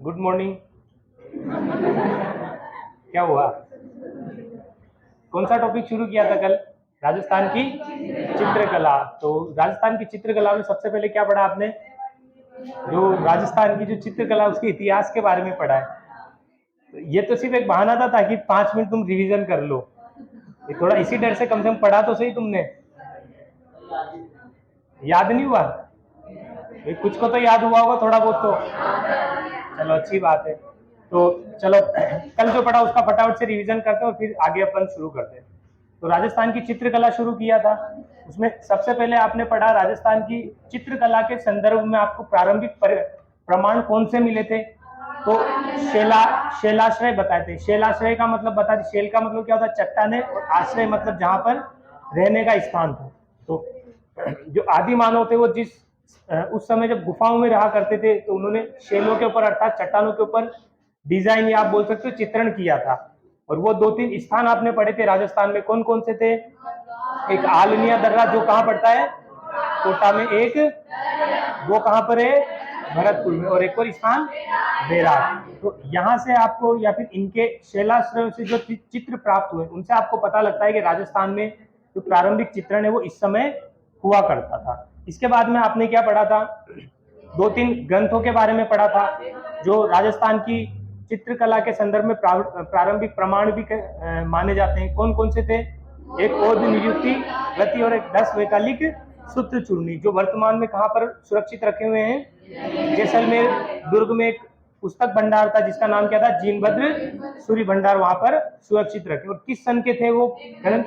Good morning. क्या हुआ? कौन सा टॉपिक शुरू किया था कल? राजस्थान की चित्रकला। तो राजस्थान की चित्रकला में सबसे पहले क्या पढ़ा आपने? जो राजस्थान की जो चित्रकला उसके इतिहास के बारे में पढ़ा है। ये तो सिर्फ एक बहाना था ताकि 5 मिनट तुम रिवीजन कर लो। ये थोड़ा इसी डर से कम पढ़ा तो सही तुमने। याद नहीं हुआ? कुछ को तो याद हुआ होगा थोड़ा बहुत तो। चलो अच्छी बात है। तो चलो कल जो पढ़ा उसका फटाफट से रिवीजन करते हैं और फिर आगे अपन शुरू करते हैं। तो राजस्थान की चित्रकला शुरू किया था। उसमें सबसे पहले आपने पढ़ा राजस्थान की चित्रकला के संदर्भ में आपको प्रारंभिक प्रमाण कौन से मिले थे। तो शैलाश्रय बताए थे। शैलाश्रय का मतलब बता दी। शैल का मतलब क्या होता है? चट्टाने, और आश्रय मतलब जहां पर रहने का स्थान था। तो जो आदि मानव थे वो जिस उस समय जब गुफाओं में रहा करते थे तो उन्होंने शैलों के ऊपर अर्थात चट्टानों के ऊपर डिजाइन या आप बोल सकते हो चित्रण किया था। और वो 2-3 स्थान आपने पढ़े थे राजस्थान में। कौन कौन से थे? एक आलनिया दर्रा जो कहाँ पड़ता है? कोटा में। एक वो कहाँ पर है? भरतपुर में। और एक और स्थान बेरार। तो यहाँ से आपको या फिर इनके शैलाश्रय से जो चित्र प्राप्त हुए उनसे आपको पता लगता है कि राजस्थान में जो प्रारंभिक चित्रण है वो इस समय हुआ करता था। इसके बाद में आपने क्या पढ़ा था? 2-3 ग्रंथों के बारे में पढ़ा था जो राजस्थान की चित्रकला के संदर्भ में प्रारंभिक प्रमाण भी माने जाते हैं। कौन कौन से थे? एक ओद नियुक्ति गति और एक 10 वैकल्पिक सूत्र चूर्णी, जो वर्तमान में कहाँ पर सुरक्षित रखे हुए हैं? जैसलमेर दुर्ग में एक पुस्तक भंडार था जिसका नाम क्या था? जीनभद्र सूर्य भंडार, वहां पर सुरक्षित रखे। और किस सन के थे वो ग्रंथ?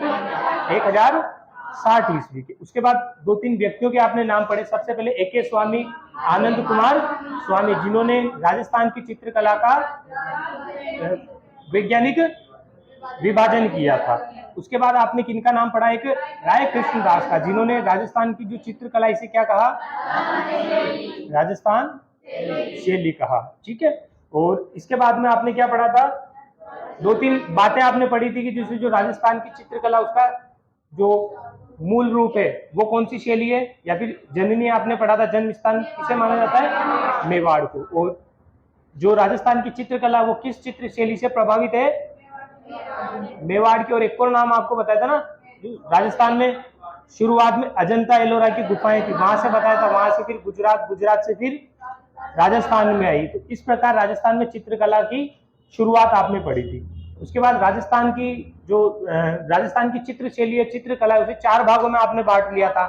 1060 ईस्वी के। उसके बाद 2-3 व्यक्तियों के आपने नाम पढ़े। सबसे पहले ए.के. स्वामी, आनंद कुमार स्वामी, जिन्होंने राजस्थान की चित्रकला का वैज्ञानिक विभाजन किया था। उसके बाद आपने किनका नाम पढ़ा? एक राय कृष्णदास का, जिन्होंने राजस्थान की जो चित्रकला इसे क्या कहा? राजस्थान शैली कहा। ठीक है। और इसके बाद में आपने क्या पढ़ा था? 2-3 बातें आपने पढ़ी थी कि जिससे जो राजस्थान की चित्रकला उसका जो मूल रूप है वो कौन सी शैली है, या फिर जननी आपने पढ़ा था। जन्म स्थान किसे माना जाता है? मेवाड़ को। और जो राजस्थान की चित्रकला वो किस चित्र शैली से प्रभावित है? मेवाड़ की। और एक और नाम आपको बताया था ना, राजस्थान में शुरुआत में अजंता एलोरा की गुफाएं थी, वहां से बताया था। वहां से फिर गुजरात, गुजरात से फिर राजस्थान में आई। तो इस प्रकार राजस्थान में चित्रकला की शुरुआत आपने पढ़ी थी। उसके बाद राजस्थान की चित्र शैली है, चित्रकला, उसे 4 भागों में आपने बांट लिया था।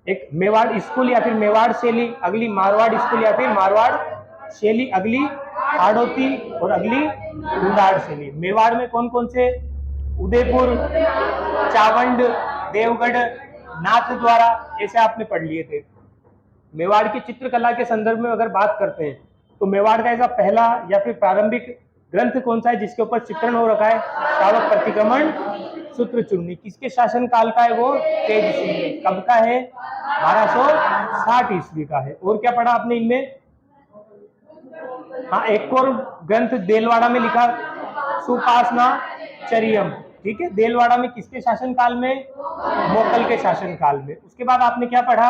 एक मेवाड़ स्कूल या फिर मेवाड़ शैली, अगली मारवाड़ स्कूल या फिर मारवाड़ शैली, अगली हाड़ौती और अगली उंडाड़ शैली। मेवाड़ में कौन कौन से? उदयपुर, चावंड, देवगढ़, नाथद्वारा, ऐसे आपने पढ़ लिए थे। मेवाड़ की चित्रकला के संदर्भ में अगर बात करते हैं तो मेवाड़ का ऐसा पहला या फिर प्रारंभिक ग्रंथ कौन सा है जिसके ऊपर चित्रण हो रखा है? श्रावक प्रतिक्रमण सूत्र चूर्णी। किसके शासन काल का है वो? तेज सिंह। कब का है? 1260 ईस्वी का है। और क्या पढ़ा आपने इनमें? हाँ, एक और ग्रंथ देलवाड़ा में लिखा, सुपासना चरियम। ठीक है। देलवाड़ा में किसके शासन काल में? मोकल के शासन काल में। उसके बाद आपने क्या पढ़ा?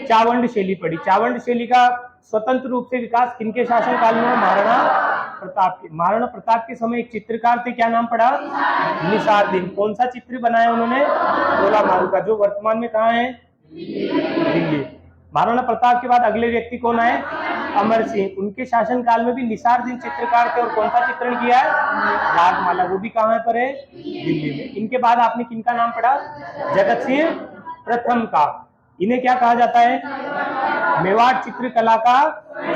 चावंड शैली पढ़ी। चावंड शैली का स्वतंत्र रूप से विकास किनके शासन काल में? महाराणा प्रताप के। महाराणा प्रताप के समय एक चित्रकार थे, क्या नाम पड़ा? निसारदीन। कौन सा चित्र बनाया उन्होंने? तोला मारू का, जो वर्तमान में कहाँ है? दिल्ली। महाराणा प्रताप के बाद अगले व्यक्ति कौन आए? अमर सिंह। उनके शासन काल में भी निसारदीन चित्रकार थे। और कौन सा चित्रण किया है? रागमाला। वो भी कहाँ पर है? दिल्ली में। इनके बाद आपने किनका नाम पढ़ा? जगत सिंह प्रथम का। इन्हें क्या कहा जाता है? मेवाड़ चित्रकला का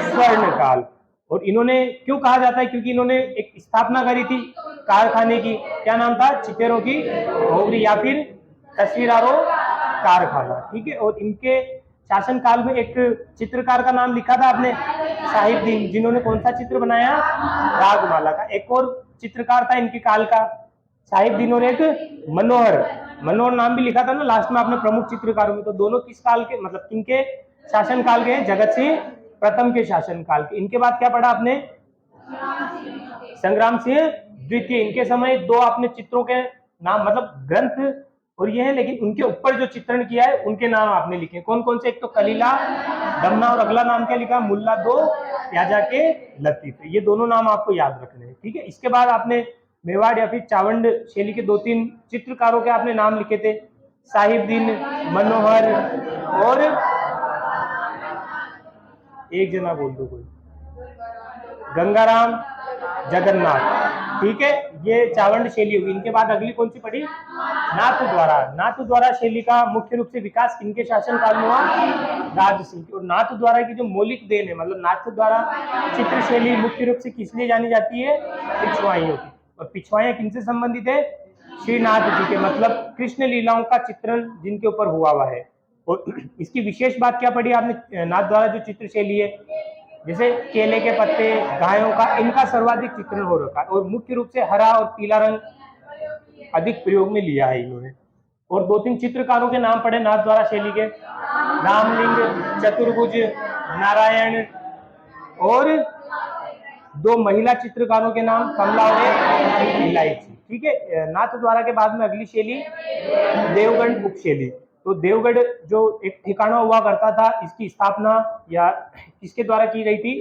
स्वर्ण काल। और इन्होंने क्यों कहा जाता है? क्योंकि इन्होंने एक स्थापना करी थी कारखाने की। क्या नाम था? चितेरों की भोगरी या फिर तस्वीरारों कारखाना। ठीक है। और इनके शासन काल में एक चित्रकार का नाम लिखा था आपने, साहिबदीन, जिन्होंने कौन सा चित्र बनाया? रागमाला का। एक और चित्रकार था इनके काल का, साहिबदीन, और एक मनोहर। मनोहर नाम भी लिखा था ना लास्ट में आपने प्रमुख चित्रकारों में। तो दोनों किस काल के, मतलब किनके शासन काल के? जगत सिंह प्रथम के शासन काल के। इनके बाद क्या पढ़ा आपने? संग्राम सिंह द्वितीय। इनके समय 2 आपने चित्रों के नाम, मतलब ग्रंथ और ये है, लेकिन उनके ऊपर जो चित्रण किया है उनके नाम आपने लिखे। कौन कौन से? एक तो कलीला दमना, और अगला नाम क्या लिखा? मुल्ला 2 याजा के लतीफ, ये दोनों नाम आपको याद रखने हैं, ठीक है। इसके बाद आपने मेवाड़ या फिर चावंड शैली के 2-3 चित्रकारों के आपने नाम लिखे थे, साहिबदीन, मनोहर और एक जना बोल दो कोई, गंगाराम, जगन्नाथ, ठीक है। ये चावंड शैली होगी। इनके बाद अगली कौन सी पड़ी, नाथद्वारा। नाथद्वारा शैली का मुख्य रूप से विकास किनके शासन काल में हुआ, राज सिंह के। और नाथद्वारा की जो मौलिक देन है, मतलब नाथद्वारा चित्र शैली मुख्य रूप से किस लिए जानी जाती है, पिछवाइयों की। और पिछवाइयां किनसे संबंधित है, श्रीनाथ जी के, मतलब कृष्ण लीलाओं का चित्रण जिनके ऊपर हुआ हुआ है। और इसकी विशेष बात क्या पड़ी आपने, नाथद्वारा जो चित्र शैली है, जैसे केले के पत्ते, गायों का, इनका सर्वाधिक चित्रण हो रखा है। और मुख्य रूप से हरा और पीला रंग अधिक प्रयोग में लिया है इन्होंने। और 2-3 चित्रकारों के नाम पड़े नाथद्वारा शैली के, रामलिंग, चतुर्भुज, नारायण, और 2 महिला चित्रकारों के नाम, कमला और इलायची, ठीक है। नाथद्वारा के बाद में अगली शैली देवगढ़ उपशैली। तो देवगढ़ जो एक ठिकाना हुआ करता था, इसकी स्थापना या किसके द्वारा की गई थी,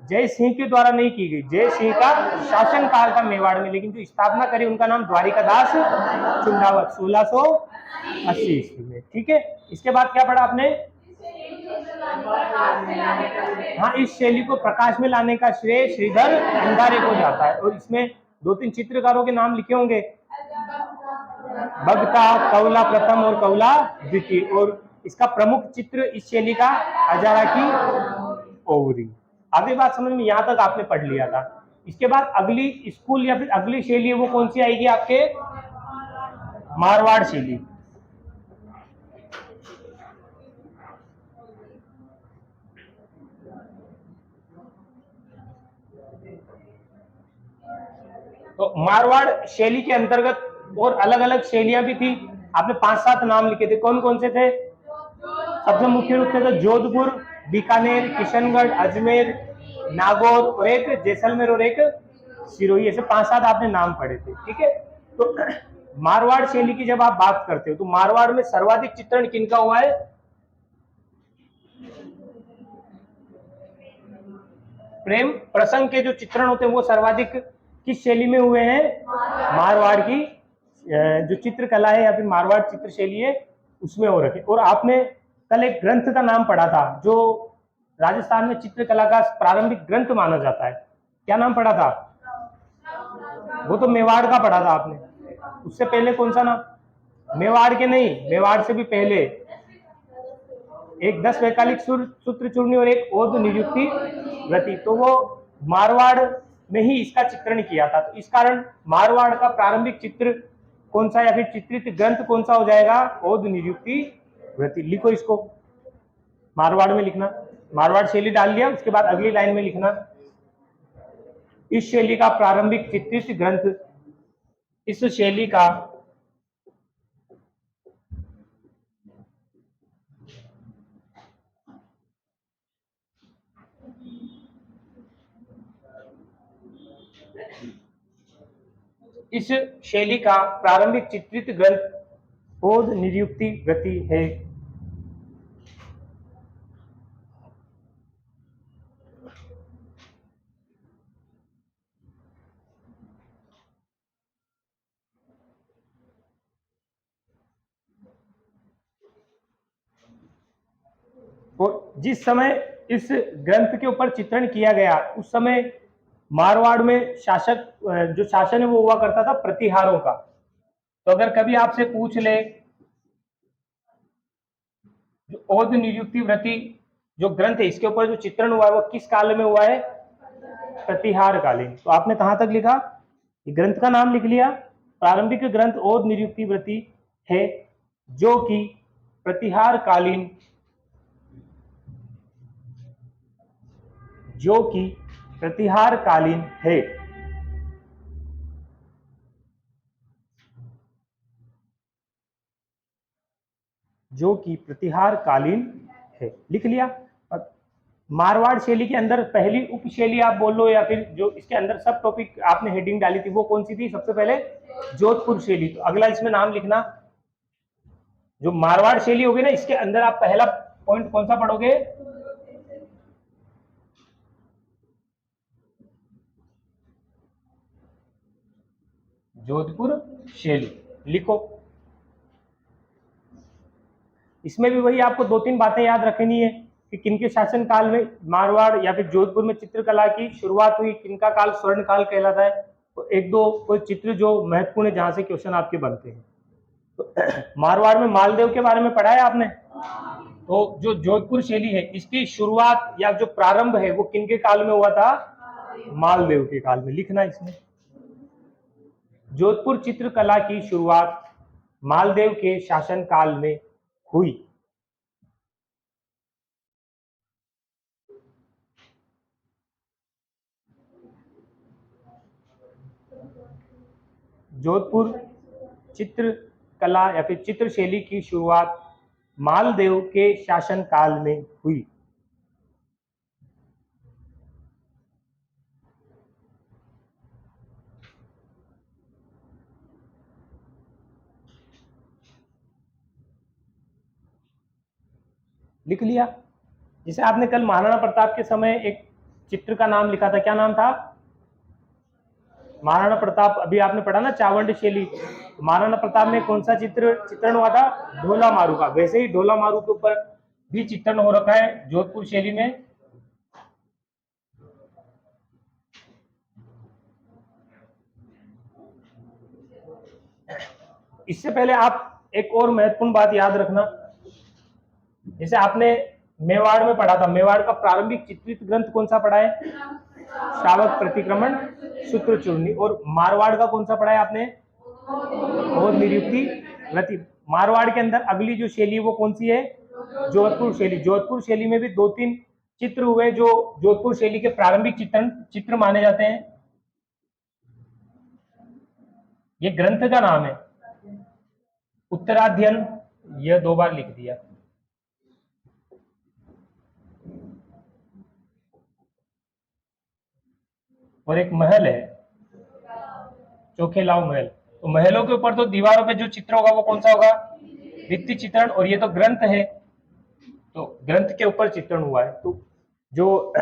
जय सिंह के द्वारा नहीं की गई, जय सिंह का शासन काल था मेवाड़ में, लेकिन जो स्थापना करी उनका नाम द्वारिकादास चुंडावत 1680 ईस्वी में, ठीक है। इसके बाद क्या पढ़ा आपने, हाँ, इस शैली को प्रकाश में लाने का श्रेय श्रीधर अंधारे को जाता है। और इसमें 2-3 चित्रकारों के नाम लिखे होंगे, भगता, कौला प्रथम और कौला द्वितीय। और इसका प्रमुख चित्र इस शैली का हजारा की ओवरी। आगे बात समझ में, यहां तक आपने पढ़ लिया था। इसके बाद अगली स्कूल या फिर अगली शैली है वो कौन सी आएगी आपके, मारवाड़ शैली। तो मारवाड़ शैली के अंतर्गत और अलग अलग शैलियां भी थी। आपने 5-7 नाम लिखे थे, कौन कौन से थे, सबसे मुख्य रूप से तो जोधपुर, बीकानेर, किशनगढ़, अजमेर, नागौर, और एक जैसलमेर और एक सिरोही। ऐसे 5-7 आपने नाम पढ़े थे, ठीक है। तो मारवाड़ शैली की जब आप बात करते हो तो मारवाड़ में सर्वाधिक चित्रण किनका हुआ है, प्रेम प्रसंग के जो चित्रण होते हैं वो सर्वाधिक किस शैली में हुए हैं, मारवाड़ की जो चित्रकला है या फिर मारवाड़ चित्र शैली है उसमें हो रखे। और आपने कल एक ग्रंथ का नाम पढ़ा था जो राजस्थान में चित्रकला का प्रारंभिक ग्रंथ माना जाता है, क्या नाम पढ़ा था, वो तो मेवाड़ का पढ़ा था आपने। उससे पहले कौन सा नाम, मेवाड़ के नहीं, मेवाड़ से भी पहले एक 10 वैकल्पिक सूत्र चूर्णी और एक ओध नियुक्ति व्रति, तो वो मारवाड़ में ही इसका चित्रण किया था। तो इस कारण मारवाड़ का प्रारंभिक चित्र कौन सा या फिर चित्रित ग्रंथ कौन सा हो जाएगा, ओध नियुक्ति व्रति। लिखो इसको, मारवाड़ में लिखना, मारवाड़ शैली डाल दिया, उसके बाद अगली लाइन में लिखना इस शैली का प्रारंभिक चित्रित ग्रंथ, इस शैली का इस शैली का प्रारंभिक चित्रित ग्रंथ ओध नियुक्ति व्रति है। और जिस समय इस ग्रंथ के ऊपर चित्रण किया गया उस समय मारवाड़ में शासक जो शासन है वो हुआ करता था प्रतिहारों का। तो अगर कभी आपसे पूछ ले जो ओध नियुक्ति व्रति जो ग्रंथ है इसके ऊपर जो चित्रण हुआ है वो किस काल में हुआ है, प्रतिहार कालीन। तो आपने कहां तक लिखा, ग्रंथ का नाम लिख लिया, प्रारंभिक ग्रंथ ओध नियुक्ति व्रति है जो कि प्रतिहार कालीन, जो कि प्रतिहार कालीन है। जो कि प्रतिहार कालीन है, लिख लिया। मारवाड़ शैली के अंदर पहली उपशैली आप बोल लो या फिर जो इसके अंदर सब टॉपिक आपने हेडिंग डाली थी वो कौन सी थी, सबसे पहले जोधपुर शैली। तो अगला इसमें नाम लिखना, जो मारवाड़ शैली होगी ना इसके अंदर आप पहला पॉइंट कौन सा पढ़ोगे, जोधपुर शैली लिखो। इसमें भी वही आपको 2-3 बातें याद रखनी है कि किनके शासन काल में मारवाड़ या फिर जोधपुर में चित्रकला की शुरुआत हुई, किनका काल स्वर्ण काल कहलाता है। तो एक दो कोई चित्र जो महत्वपूर्ण है जहां से क्वेश्चन आपके बनते हैं। तो मारवाड़ में मालदेव के बारे में पढ़ा है आपने। तो जो जोधपुर शैली है इसकी शुरुआत या जो प्रारंभ है वो किनके काल में हुआ था, मालदेव के काल में। लिखना इसमें, जोधपुर चित्रकला की शुरुआत मालदेव के शासन काल में हुई। जोधपुर चित्रकला या फिर चित्र शैली की शुरुआत मालदेव के शासन काल में हुई। लिख लिया। जिसे आपने कल महाराणा प्रताप के समय एक चित्र का नाम लिखा था, क्या नाम था, महाराणा प्रताप। अभी आपने पढ़ा ना चावंड शैली। महाराणा प्रताप में कौन सा चित्रण हुआ था, ढोला मारू का। वैसे ही ढोला मारू के ऊपर भी चित्रण हो रखा है जोधपुर शैली में। इससे पहले आप एक और महत्वपूर्ण बात याद रखना, जैसे आपने मेवाड़ में पढ़ा था, मेवाड़ का प्रारंभिक चित्रित ग्रंथ कौन सा पढ़ा है, श्रावक प्रतिक्रमण सूत्र चूर्णी। और मारवाड़ का कौन सा पढ़ा है आपने, और निरुक्ति रति। मारवाड़ के अंदर अगली जो शैली वो कौन सी है, जोधपुर शैली। जोधपुर शैली में भी 2-3 चित्र हुए जो जोधपुर शैली के प्रारंभिक चित्र माने जाते हैं। ये ग्रंथ का नाम है उत्तराध्ययन, यह 2 बार लिख दिया। और एक महल है चोखेलाव महल। तो महलों के ऊपर तो दीवारों पे जो चित्र होगा वो कौन सा होगा, भित्ति चित्रण। और ये तो ग्रंथ है, तो ग्रंथ के ऊपर चित्रण हुआ है। तो जो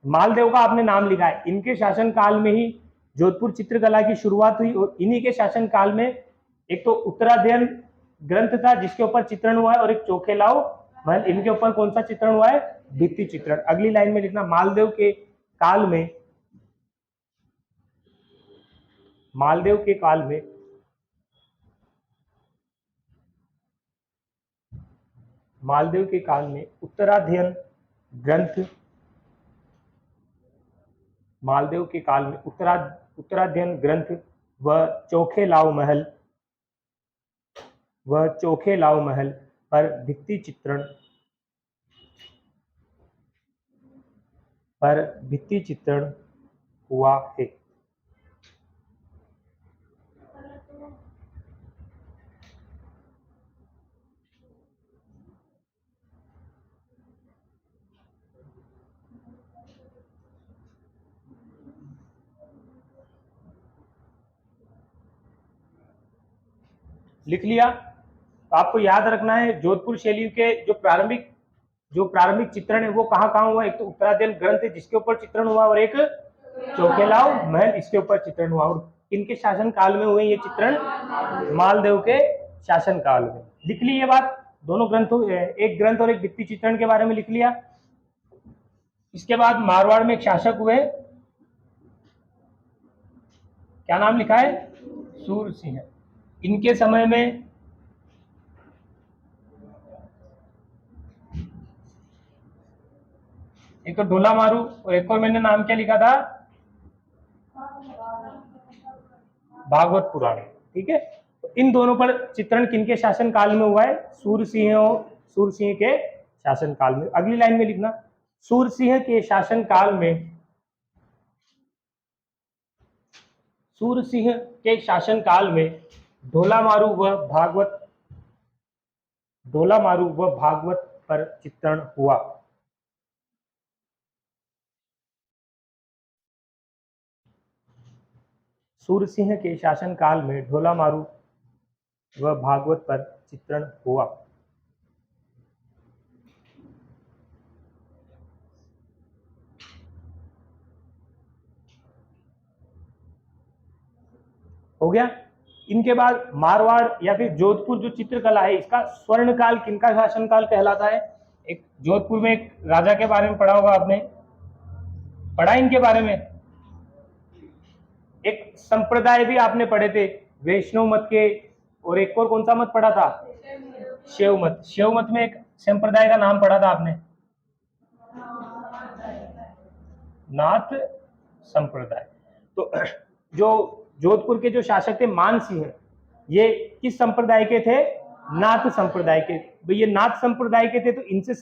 मालदेव का आपने नाम लिखा है, इनके शासन काल में ही जोधपुर चित्रकला की शुरुआत हुई। और इन्हीं के शासन काल में एक तो उत्तराध्ययन ग्रंथ था जिसके ऊपर चित्रण हुआ है, और एक चोखेलाव महल, इनके ऊपर कौन सा चित्रण हुआ है, भित्ति चित्रण। अगली लाइन में लिखना, मालदेव के काल में, मालदेव के काल में मालदेव के काल में उत्तराध्ययन ग्रंथ, मालदेव के काल में उत्तराध्ययन ग्रंथ व चोखेलाव महल पर भित्ति चित्रण हुआ है। लिख लिया। तो आपको याद रखना है जोधपुर शैली के जो प्रारंभिक चित्रण है वो कहाँ हुआ। एक तो उत्तराध्ययन ग्रंथ है जिसके ऊपर चित्रण हुआ, और एक चोखेलाव महल इसके ऊपर चित्रण हुआ। और किनके शासन काल में हुए ये चित्रण, मालदेव के शासन काल में। लिख ली ये बात, दोनों ग्रंथों, एक ग्रंथ और एक भित्ति चित्रण के बारे में लिख लिया। इसके बाद मारवाड़ में एक शासक हुए, क्या नाम लिखा है, सूर सिंह। इनके समय में एक तो ढोला मारू, और एक और मैंने नाम क्या लिखा था, भागवत पुराण। ठीक है, तो इन दोनों पर चित्रण किनके शासन काल में हुआ है, सूरसिंह के शासन काल में। अगली लाइन में लिखना, सूरसिंह के शासन काल में, सूरसिंह के शासन काल में ढोला मारू व भागवत पर चित्रण हुआ। सूरसिंह के शासन काल में ढोला मारू व भागवत पर चित्रण हुआ। हो गया। इनके बाद मारवाड़ या फिर जोधपुर जो चित्रकला है, इसका स्वर्णकाल किनका शासनकाल कहलाता है? एक जोधपुर में एक राजा के बारे में पढ़ा होगा आपने, पढ़ा इनके बारे में? एक संप्रदाय भी आपने पढ़े थे वैष्णव मत के, और एक और कौन सा मत पढ़ा था? शैव मत। शैव मत में एक संप्रदाय का नाम पढ़ा था आपने, नाथ संप्रदाय। तो जो जोधपुर के जो शासक थे मान सिंह, ये किस संप्रदाय के थे? नाथ संप्रदाय के। तो ये नाथ संप्रदाय के थे, तो इनसे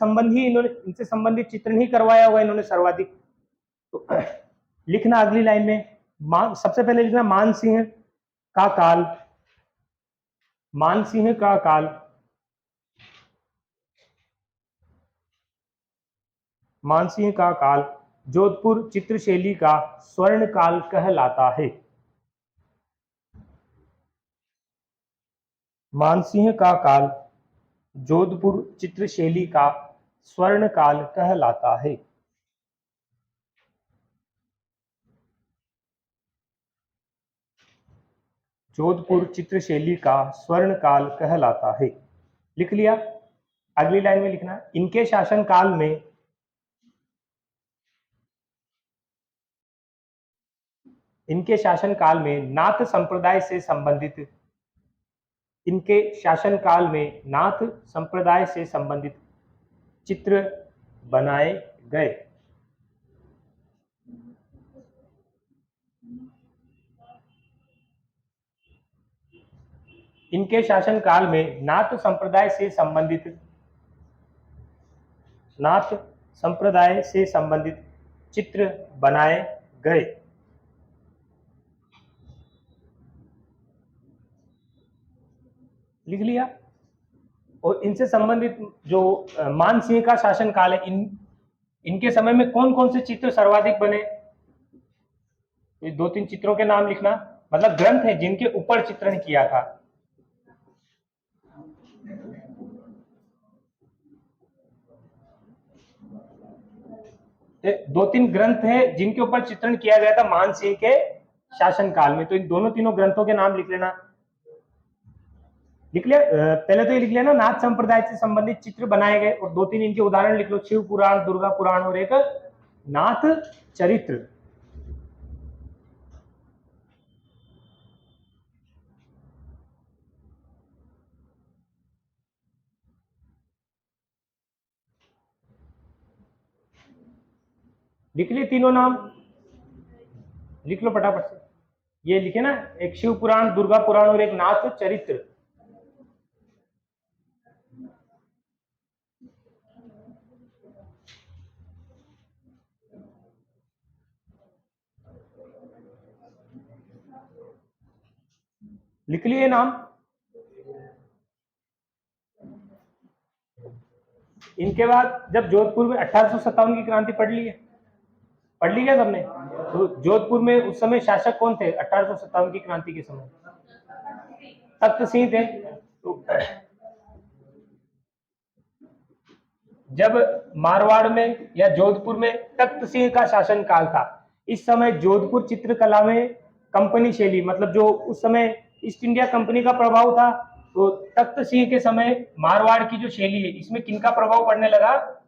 संबंधित चित्रण ही करवाया हुआ इन्होंने सर्वाधिक। तो लिखना अगली लाइन में, सबसे पहले लिखना मान सिंह का काल, मान सिंह का काल, मान सिंह का काल जोधपुर चित्रशैली का स्वर्ण काल कहलाता है। मानसिंह का काल जोधपुर चित्रशैली का स्वर्ण काल कहलाता है। जोधपुर चित्रशैली का स्वर्ण काल कहलाता है। लिख लिया? अगली लाइन में लिखना, इनके शासनकाल में नाथ संप्रदाय से संबंधित, इनके शासनकाल में नाथ संप्रदाय से संबंधित चित्र बनाए गए। इनके शासनकाल में नाथ संप्रदाय से संबंधित चित्र बनाए गए। लिख लिया? और इनसे संबंधित जो मान सिंह का शासनकाल है, इनके समय में कौन कौन से चित्र सर्वाधिक बने? ये 2-3 चित्रों के नाम लिखना, मतलब ग्रंथ है जिनके ऊपर चित्रण किया था। दो तीन ग्रंथ है जिनके ऊपर चित्रण किया गया था मान सिंह के शासनकाल में। तो इन तीनों ग्रंथों के नाम लिख लेना। लिख लिया? पहले तो ये लिख लेना, नाथ संप्रदाय से संबंधित चित्र बनाए गए, और 2-3 इनके उदाहरण लिख लो, शिव पुराण, दुर्गा पुराण और एक नाथ चरित्र। लिख लिए तीनों नाम? लिख लो फटाफट से। ये लिखे ना, एक शिव पुराण, दुर्गा पुराण और एक नाथ चरित्र। लिख लिए नाम? इनके बाद जब जोधपुर में 1857 की क्रांति पढ़ ली है, पढ़ ली क्या सबने? तो जोधपुर में उस समय शासक कौन थे 1857 की क्रांति के समय? तख्त सिंह थे। तो जब मारवाड़ में या जोधपुर में तख्त सिंह का शासनकाल था, इस समय जोधपुर चित्रकला में कंपनी शैली, मतलब जो उस समय ईस्ट इंडिया कंपनी का प्रभाव था, तो तख्त सिंह के समय मारवाड़ की जो शैली है, इसमें किनका प्रभाव पड़ने लगा?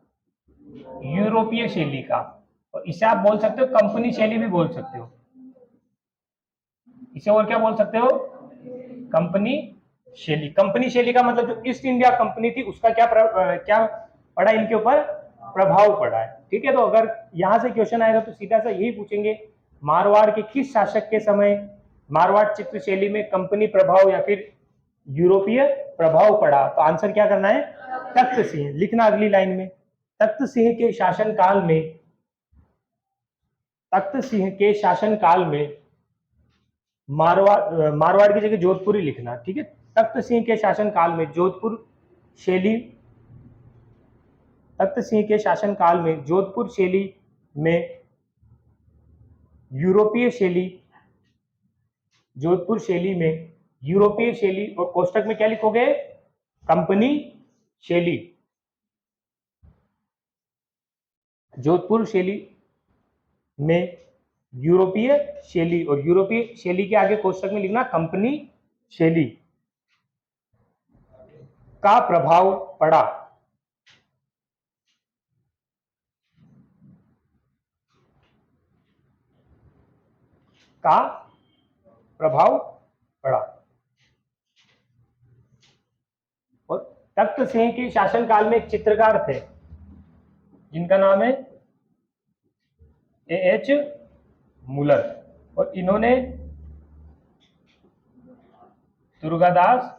यूरोपीय शैली का। और इसे आप बोल सकते हो कंपनी शैली भी बोल सकते हो। इसे और क्या बोल सकते हो? कंपनी शैली। कंपनी शैली का मतलब जो ईस्ट इंडिया कंपनी थी उसका क्या पड़ा इनके ऊपर? प्रभाव पड़ा है। ठीक है, तो अगर यहां से क्वेश्चन आएगा तो सीधा सा यही पूछेंगे, मारवाड़ के किस शासक के समय मारवाड़ चित्र शैली में कंपनी प्रभाव या फिर यूरोपीय प्रभाव पड़ा? तो आंसर क्या करना है? तख्त सिंह। लिखना अगली लाइन में, तख्त सिंह के शासनकाल में मारवाड़ की जगह जोधपुर ही लिखना। ठीक है, तख्त सिंह के शासनकाल में जोधपुर शैली में यूरोपीय शैली, और कोष्टक में क्या लिखोगे? कंपनी शैली। जोधपुर शैली में यूरोपीय शैली, और यूरोपीय शैली के आगे कोष्टक में लिखना कंपनी शैली का प्रभाव पड़ा। का प्रभाव पड़ा। और तख्त सिंह के शासनकाल में एक चित्रकार थे जिनका नाम है एएच मुलर, और इन्होंने दुर्गादास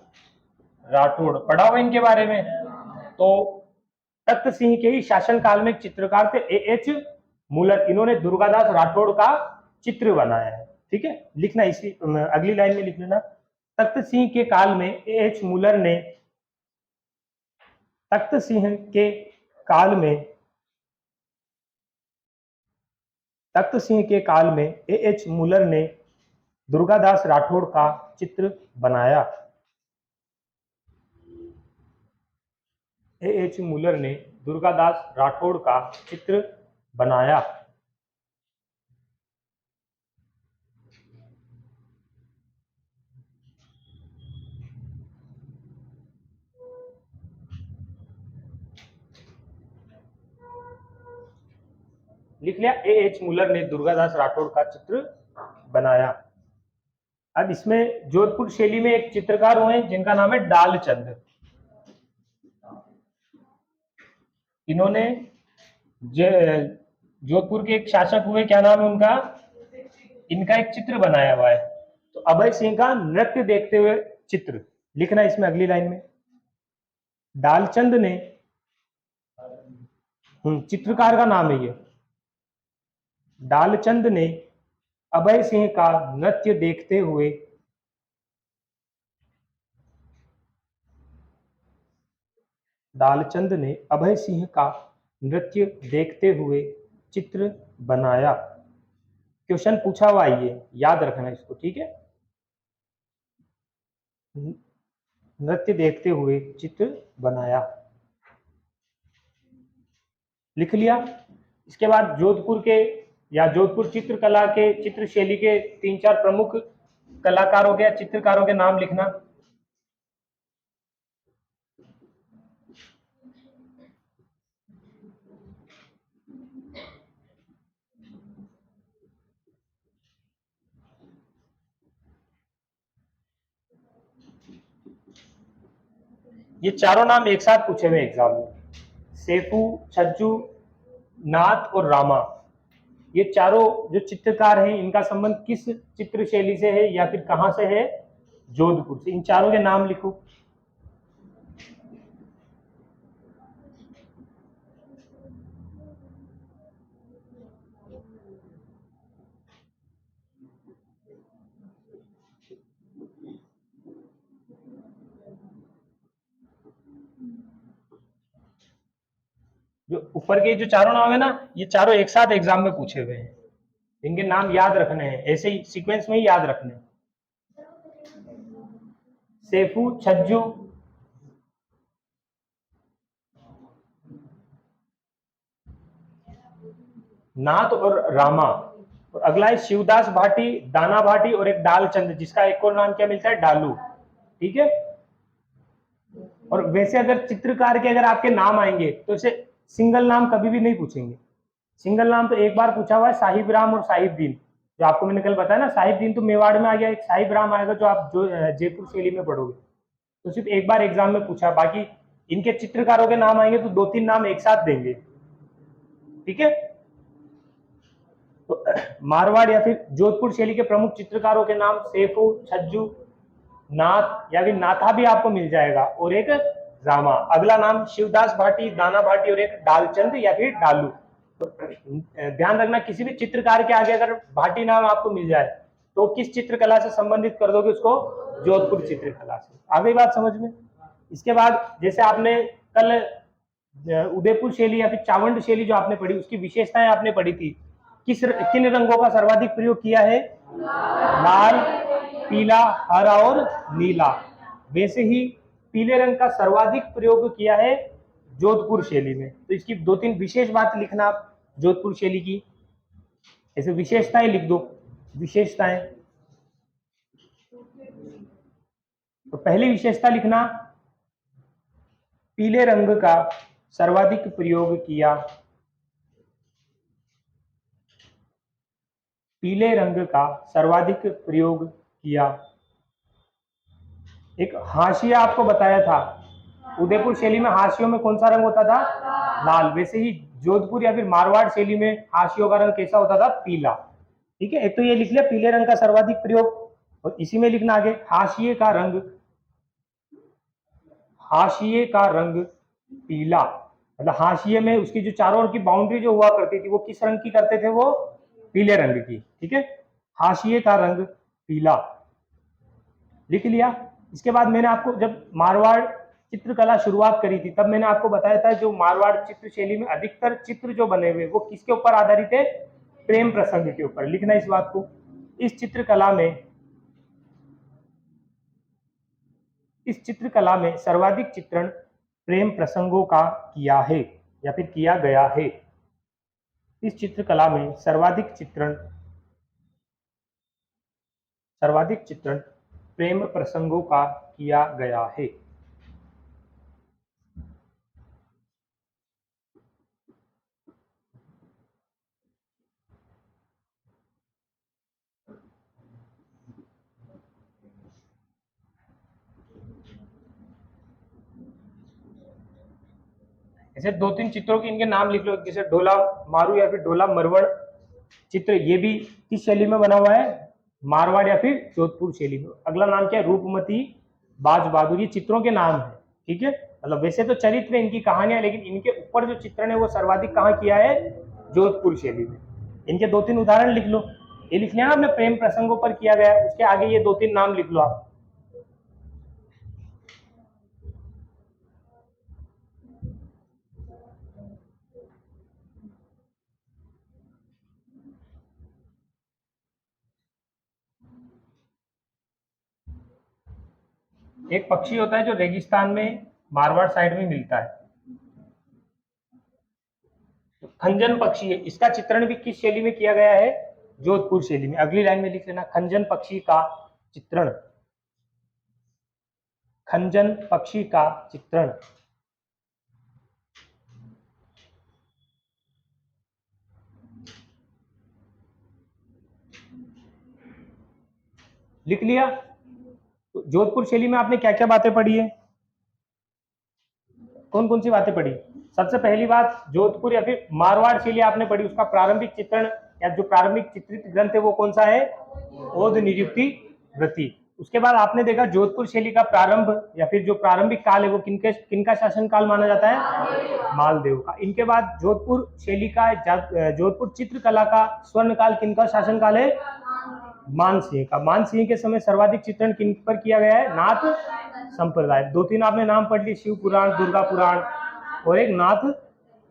राठौड़, पढ़ा हुआ इनके बारे में। तो तख्त सिंह के ही शासनकाल में एक चित्रकार थे एएच मुलर, इन्होंने दुर्गादास राठौड़ का चित्र बनाया है। ठीक है, लिखना इसी अगली लाइन में लिख लेना। तख्त सिंह के काल में एएच मुलर ने, तख्त सिंह के काल में, तख्त सिंह के काल में एएच मुलर ने दुर्गादास राठौड़ का चित्र बनाया। एएच मुलर ने दुर्गादास राठौड़ का चित्र बनाया। लिख लिया, एएच मुलर ने दुर्गादास राठौड़ का चित्र बनाया। अब इसमें जोधपुर शैली में एक चित्रकार हुए जिनका नाम है डालचंद। इन्होंने जोधपुर के एक शासक हुए, क्या नाम है उनका, इनका एक चित्र बनाया हुआ है। तो अभय सिंह का नृत्य देखते हुए चित्र लिखना इसमें अगली लाइन में। डालचंद ने, चित्रकार का नाम है ये, डालचंद ने अभय सिंह का नृत्य देखते हुए, डालचंद ने अभय सिंह का नृत्य देखते हुए चित्र बनाया। क्वेश्चन पूछा हुआ ये, याद रखना इसको, ठीक है। नृत्य देखते हुए चित्र बनाया, लिख लिया। इसके बाद जोधपुर के या जोधपुर चित्रकला के चित्र शैली के 3-4 प्रमुख कलाकारों के, चित्रकारों के नाम लिखना। ये चारों नाम एक साथ पूछे हुए एग्जाम में, सेफू, छज्जू, नाथ और रामा। ये चारों जो चित्रकार हैं इनका संबंध किस चित्र शैली से है या फिर कहां से है, जोधपुर से। इन चारों के नाम लिखो। जो ऊपर के जो चारों नाम है ना, ये चारों एक साथ एग्जाम में पूछे हुए हैं, इनके नाम याद रखने हैं, ऐसे ही सीक्वेंस में ही याद रखने हैं। सेफू, छज्जू, नाथ और रामा। और अगला है शिवदास भाटी, दाना भाटी और एक डालचंद, जिसका एक और नाम क्या मिलता है, डालू। ठीक है। और वैसे अगर चित्रकार के अगर आपके नाम आएंगे तो इसे सिंगल नाम कभी भी नहीं पूछेंगे। सिंगल नाम तो एक बार पूछा हुआ है, साहिब राम और साहिब दीन, जो आपको मैंने कल बताया ना, साहिब दीन तो मेवाड़ में आ गया, एक साहिब राम आएगा जो आप जो जयपुर शैली में पढ़ोगे, तो सिर्फ एक बार एग्जाम में पूछा। बाकी इनके चित्रकारों के नाम आएंगे तो 2-3 नाम एक साथ देंगे। ठीक है। तो मारवाड़ या फिर जोधपुर शैली के प्रमुख चित्रकारों के नाम सेफू, छज्जू, नाथ या फिर नाथा भी आपको मिल जाएगा, और एक रामा। अगला नाम शिवदास भाटी, दाना भाटी और एक डालचंद या फिर डालू। तो ध्यान रखना, किसी भी चित्रकार के आगे अगर भाटी नाम आपको मिल जाए तो किस चित्रकला से संबंधित कर दोगे उसको, जोधपुर चित्रकला से। आ गई बात समझ में। इसके बाद जैसे आपने कल उदयपुर शैली या फिर चावंड शैली जो आपने पढ़ी, उसकी विशेषताएं आपने पढ़ी थी। किन रंगों का सर्वाधिक प्रयोग किया है, लाल, पीला, हरा और नीला। वैसे ही पीले रंग का सर्वाधिक प्रयोग किया है जोधपुर शैली में। तो इसकी 2-3 विशेष बात लिखना आप जोधपुर शैली की, ऐसे विशेषताएं लिख दो, विशेषताएं। तो पहली विशेषता लिखना, पीले रंग का सर्वाधिक प्रयोग किया, पीले रंग का सर्वाधिक प्रयोग किया। एक हाशिया आपको बताया था, उदयपुर शैली में हाशियों में कौन सा रंग होता था? लाल। वैसे ही जोधपुर या फिर मारवाड़ शैली में हाशियों का रंग कैसा होता था? पीला। ठीक है, एक तो ये लिख लिया पीले रंग का सर्वाधिक प्रयोग, और इसी में लिखना आगे हाशिए का रंग, हाशिए का रंग पीला। मतलब हाशिए में उसकी जो चारों ओर की बाउंड्री जो हुआ करती थी वो किस रंग की करते थे? वो पीले रंग की। ठीक है, हाशिए का रंग पीला लिख लिया। इसके बाद मैंने आपको जब मारवाड़ चित्रकला शुरुआत करी थी तब मैंने आपको बताया था जो मारवाड़ चित्र शैली में अधिकतर चित्र जो बने हुए वो किसके ऊपर आधारित है? प्रेम प्रसंग के ऊपर। लिखना इस बात को। इस चित्रकला में सर्वाधिक चित्रण प्रेम प्रसंगों का किया है या फिर किया गया है। इस चित्रकला में सर्वाधिक चित्रण प्रेम प्रसंगों का किया गया है। ऐसे दो तीन चित्रों के इनके नाम लिख लो, जैसे ढोला मारू या फिर ढोला मरवड़ चित्र, ये भी किस शैली में बना हुआ है? मारवाड़ या फिर जोधपुर शैली में। अगला नाम क्या है? रूपमती, बाज बहादुर। ये चित्रों के नाम है। ठीक है, मतलब वैसे तो चरित्र है इनकी कहानियां, लेकिन इनके ऊपर जो चित्रण है वो सर्वाधिक कहाँ किया है? जोधपुर शैली में। इनके दो तीन उदाहरण लिख लो। ये लिख लिया ना आपने, प्रेम प्रसंगों पर किया गया, उसके आगे ये दो तीन नाम लिख लो आप। एक पक्षी होता है जो रेगिस्तान में मारवाड़ साइड में मिलता है, खंजन पक्षी है। इसका चित्रण भी किस शैली में किया गया है? जोधपुर शैली में। अगली लाइन में लिख लेना, खंजन पक्षी का चित्रण, खंजन पक्षी का चित्रण। लिख लिया। तो जोधपुर शैली में आपने क्या क्या बातें पढ़ी है? कौन कौन सी बातें पढ़ी? सबसे पहली बात, जोधपुर या फिर मारवाड़ शैली आपने पढ़ी, उसका प्रारंभिक चित्रण या जो प्रारंभिक चित्रित ग्रंथ है वो कौन सा है? ओद निरुक्ति वृत्ति। उसके बाद आपने देखा जोधपुर शैली का प्रारंभ या फिर जो प्रारंभिक काल है वो किनका शासन काल माना जाता है? मालदेव का। इनके बाद जोधपुर शैली का, जोधपुर चित्रकला का स्वर्ण काल किनका शासन काल है? मानसिंह का। मानसिंह के समय सर्वाधिक चित्रण किन पर किया गया है? नाथ संप्रदाय। दो तीन आपने नाम पढ़ लिए, शिव पुराण, दुर्गा पुराण और एक नाथ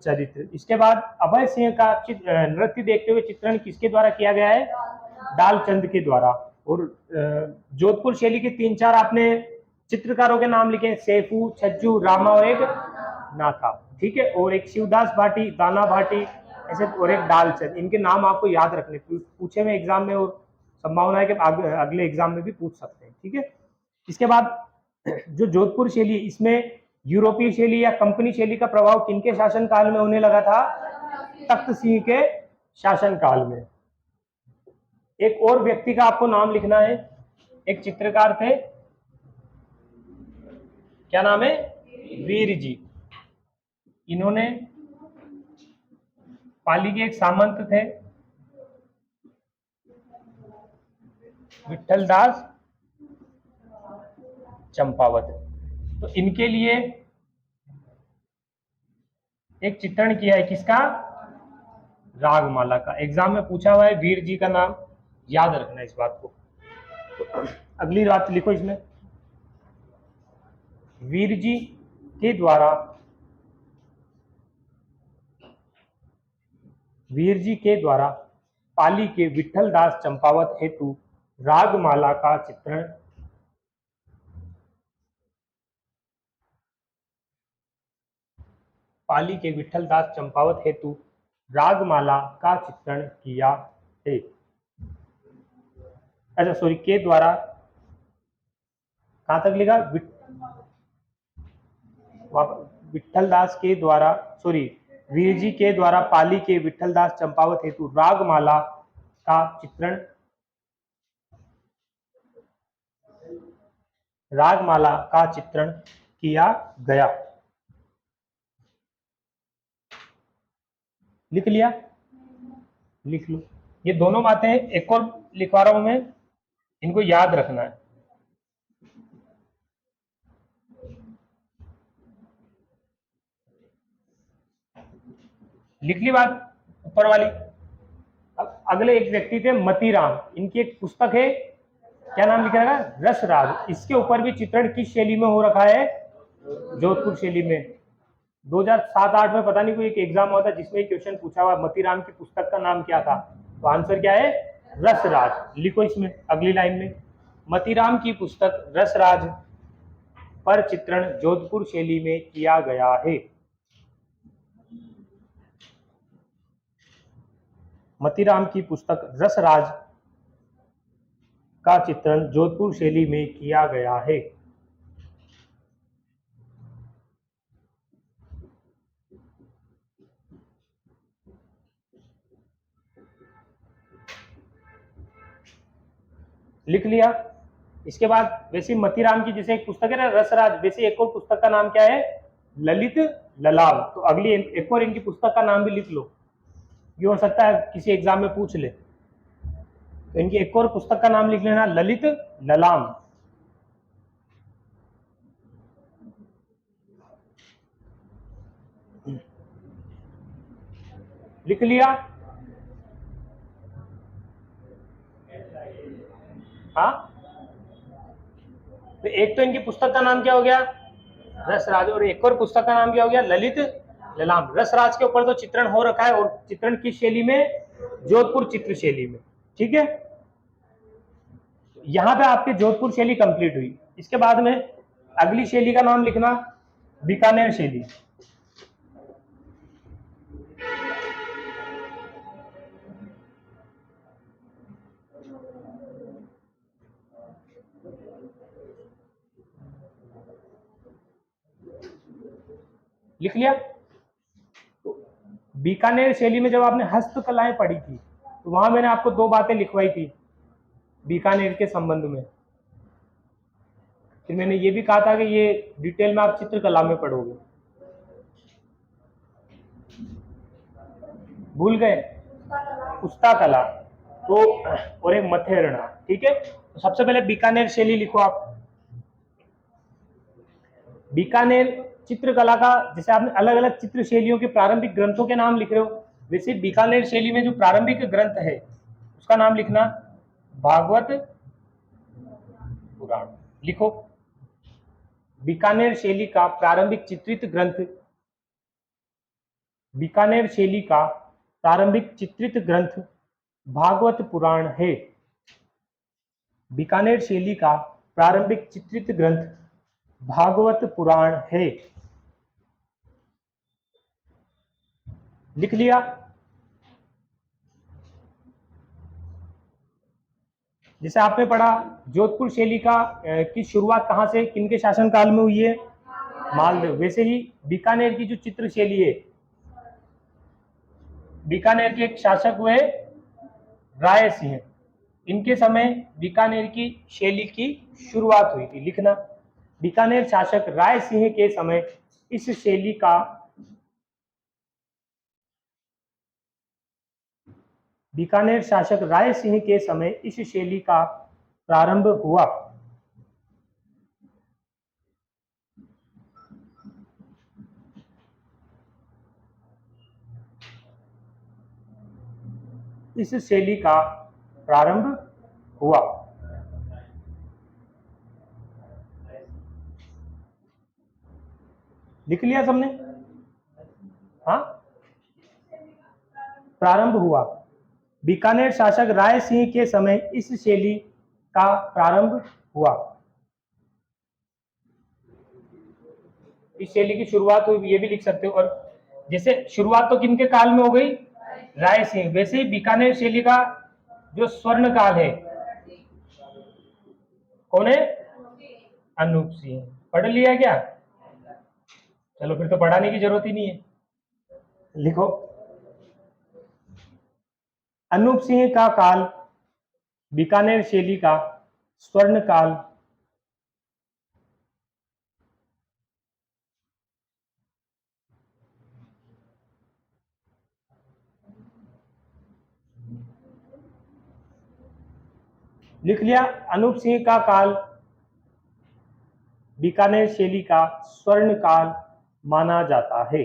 चरित्र। इसके बाद अभय सिंह का नृत्य देखते हुए चित्रण किसके द्वारा किया गया है? डालचंद के द्वारा। और जोधपुर शैली के तीन चार आपने चित्रकारों के नाम लिखे, सैफू, छज्जू, रामा और एक नाथा। ठीक है, और एक शिवदास भाटी, दाना भाटी, ऐसे, और एक डालचंद। इनके नाम आपको याद रखने, पूछे में एग्जाम में, और संभावना है कि अगले एग्जाम में भी पूछ सकते हैं। ठीक है, इसके बाद जो जोधपुर शैली, इसमें यूरोपीय शैली या कंपनी शैली का प्रभाव किनके शासन काल में होने लगा था? तख्त सिंह के शासन काल में। एक और व्यक्ति का आपको नाम लिखना है, एक चित्रकार थे, क्या नाम है? वीर जी। इन्होंने पाली के एक सामंत थे, विठल दास चंपावत। तो इनके लिए एक चित्रण किया है, किसका? रागमाला का। एग्जाम में पूछा हुआ है, वीर जी का नाम याद रखना इस बात को। तो अगली बात लिखो इसमें, वीर जी के द्वारा, वीर जी के द्वारा पाली के विठल दास चंपावत हेतु रागमाला का चित्रण, पाली के विठल दास चंपावत हेतु रागमाला का चित्रण किया है। अच्छा सॉरी, के द्वारा कहां तक लिखा? विठलदास के द्वारा, सॉरी, वीरजी के द्वारा पाली के विठलदास चंपावत हेतु रागमाला का चित्रण, रागमाला का चित्रण किया गया। लिख लिया? लिख लो। ये दोनों बातें एक और लिखवा रहा हूं मैं, इनको याद रखना है। लिख ली बात ऊपर वाली? अब अगले एक व्यक्ति थे मतीराम, इनकी एक पुस्तक है, क्या नाम लिखा है? रसराज। इसके ऊपर भी चित्रण किस शैली में हो रखा है? जोधपुर शैली में। 2007-8 में पता नहीं कोई एक एग्जाम हुआ था जिसमें क्वेश्चन पूछा हुआ मतीराम की पुस्तक का नाम क्या था, तो आंसर क्या है? रसराज। लिखो इसमें अगली लाइन में, मतीराम की पुस्तक रसराज पर चित्रण जोधपुर शैली में किया गया है। मतीराम की पुस्तक रसराज का चित्रण जोधपुर शैली में किया गया है। लिख लिया? इसके बाद वैसे मतीराम की जैसे एक पुस्तक है ना रसराज, वैसे एक और पुस्तक का नाम क्या है? ललित ललाव। तो अगली एक और इनकी पुस्तक का नाम भी लिख लो, ये हो सकता है किसी एग्जाम में पूछ ले। तो इनकी एक और पुस्तक का नाम लिख लेना, ललित ललाम। लिख लिया? हाँ, तो एक तो इनकी पुस्तक का नाम क्या हो गया? रसराज, और एक और पुस्तक का नाम क्या हो गया? ललित ललाम। रसराज के ऊपर तो चित्रण हो रखा है, और चित्रण किस शैली में? जोधपुर चित्र शैली में। ठीक है, यहां पे आपके जोधपुर शैली कंप्लीट हुई। इसके बाद में अगली शैली का नाम लिखना, बीकानेर शैली। लिख लिया? बीकानेर शैली में जब आपने हस्तकलाएं पढ़ी थी तो वहां मैंने आपको दो बातें लिखवाई थी बीकानेर के संबंध में। फिर मैंने ये भी कहा था कि ये डिटेल में आप चित्रकला में पढ़ोगे। भूल गए? पुस्ता कला तो, और एक मथेरना। ठीक है, तो सबसे पहले बीकानेर शैली लिखो आप। बीकानेर चित्रकला का, जैसे आपने अलग अलग चित्र शैलियों के प्रारंभिक ग्रंथों के नाम लिख रहे हो, वैसे बीकानेर शैली में जो प्रारंभिक ग्रंथ है उसका नाम लिखना भागवत पुराण। लिखो, बीकानेर शैली का प्रारंभिक चित्रित ग्रंथ, बीकानेर शैली का प्रारंभिक चित्रित ग्रंथ भागवत पुराण है। बीकानेर शैली का प्रारंभिक चित्रित ग्रंथ भागवत पुराण है। लिख लिया? जैसे आपने पढ़ा जोधपुर शैली का की शुरुआत कहां से, किनके शासनकाल में हुई है? मालदेव। वैसे ही बीकानेर की जो चित्र शैली है, बीकानेर के एक शासक हुए राय सिंह, इनके समय बीकानेर की शैली की शुरुआत हुई थी। लिखना, बीकानेर शासक राय सिंह के समय इस शैली का, बीकानेर शासक राय सिंह के समय इस शैली का प्रारंभ हुआ। इस शैली का प्रारंभ हुआ। लिख लिया सबने? हाँ, प्रारंभ हुआ। बीकानेर शासक राय सिंह के समय इस शैली का प्रारंभ हुआ। इस शैली की शुरुआत हुई, ये भी लिख सकते हो। और जैसे शुरुआत तो किनके काल में हो गई? राय सिंह। वैसे ही बीकानेर शैली का जो स्वर्ण काल है, कौन है? अनूप सिंह पढ़ लिया क्या? चलो फिर तो पढ़ाने की जरूरत ही नहीं है। लिखो, अनूप सिंह का काल बीकानेर शैली का स्वर्ण काल। लिख लिया, अनूप सिंह का काल बीकानेर शैली का स्वर्ण काल माना जाता है।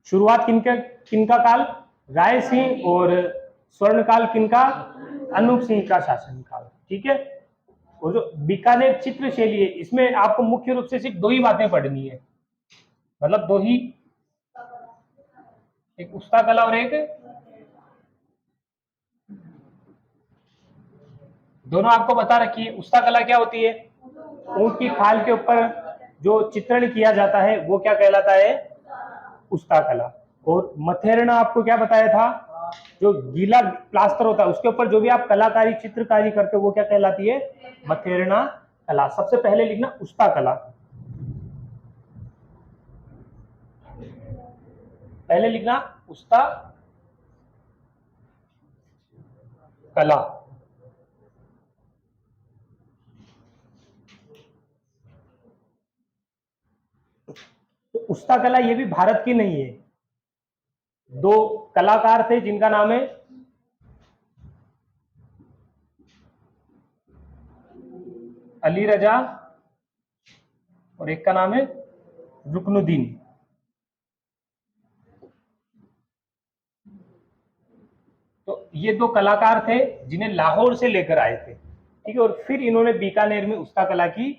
शुरुआत किनका किनका काल? राय सिंह। और स्वर्ण काल किनका? अनूप सिंह का शासन काल। ठीक है। और जो बीकानेर चित्र शैली है, इसमें आपको मुख्य रूप से सिर्फ दो ही बातें पढ़नी है, मतलब दो ही, एक उस्ता कला और एक, दोनों आपको बता रखी है। उस्ता कला क्या होती है? ऊंट की खाल के ऊपर जो चित्रण किया जाता है वो क्या कहलाता है? उस्ता कला। और मथेरना आपको क्या बताया था? जो गीला प्लास्टर होता है उसके ऊपर जो भी आप कलाकारी चित्रकारी करते हो वो क्या कहलाती है? मथेरना कला। सबसे पहले लिखना उस्ता कला, पहले लिखना उस्ता कला। तो उस्ता कला ये भी भारत की नहीं है। दो कलाकार थे जिनका नाम है अली रजा और एक का नाम है रुकनुद्दीन। तो ये दो कलाकार थे जिन्हें लाहौर से लेकर आए थे। ठीक है। और फिर इन्होंने बीकानेर में उस्ता कला की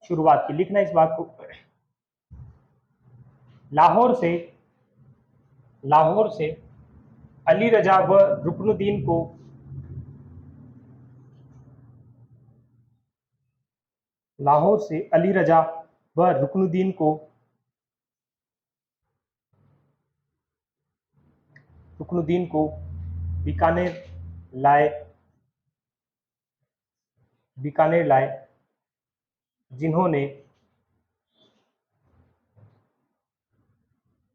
शुरुआत की। लिखना इस बात को, लाहौर से, लाहौर से अली रजा व रुकनुद्दीन को, लाहौर से अली रजा व रुकनुद्दीन को, रुकनुद्दीन को बीकानेर लाए, बीकानेर लाए, जिन्होंने,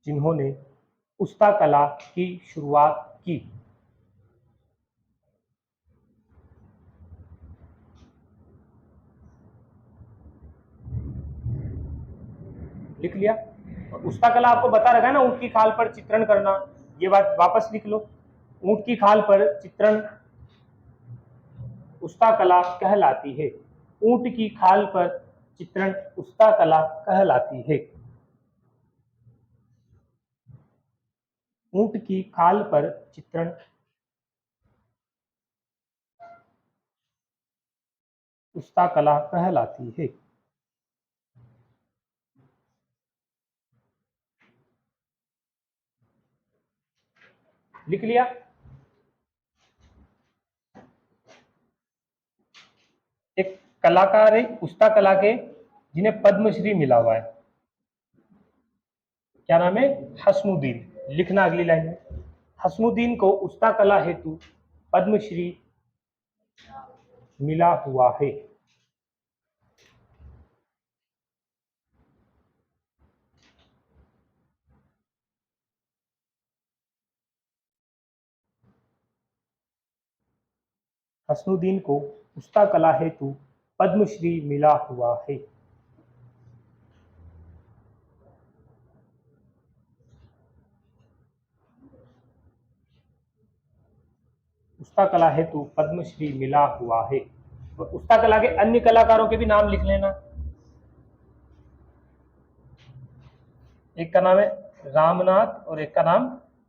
जिन्होंने उस्ता कला की शुरुआत की। लिख लिया। और उस्ता कला आपको बता रखा है ना, ऊंट की खाल पर चित्रण करना, ये बात वापस लिख लो। ऊंट की खाल पर चित्रण उस्ता कला कहलाती है। ऊंट की खाल पर चित्रण उस्ता कला कहलाती है। ऊंट की खाल पर चित्रण उस्ता कला कहलाती है। लिख लिया। एक कलाकार है उस्ता कला के जिन्हें पद्मश्री मिला हुआ है, क्या नाम है? हसमुद्दीन। लिखना अगली लाइन में, हसमुद्दीन को उस्ता कला हेतु पद्मश्री मिला हुआ है। हसनुद्दीन को उस्ता कला हेतु पद्मश्री मिला हुआ है। उस्ता कला हेतु पद्मश्री मिला हुआ है। तो उस्ता कला के अन्य कलाकारों के भी नाम लिख लेना। एक का नाम है रामनाथ और एक का नाम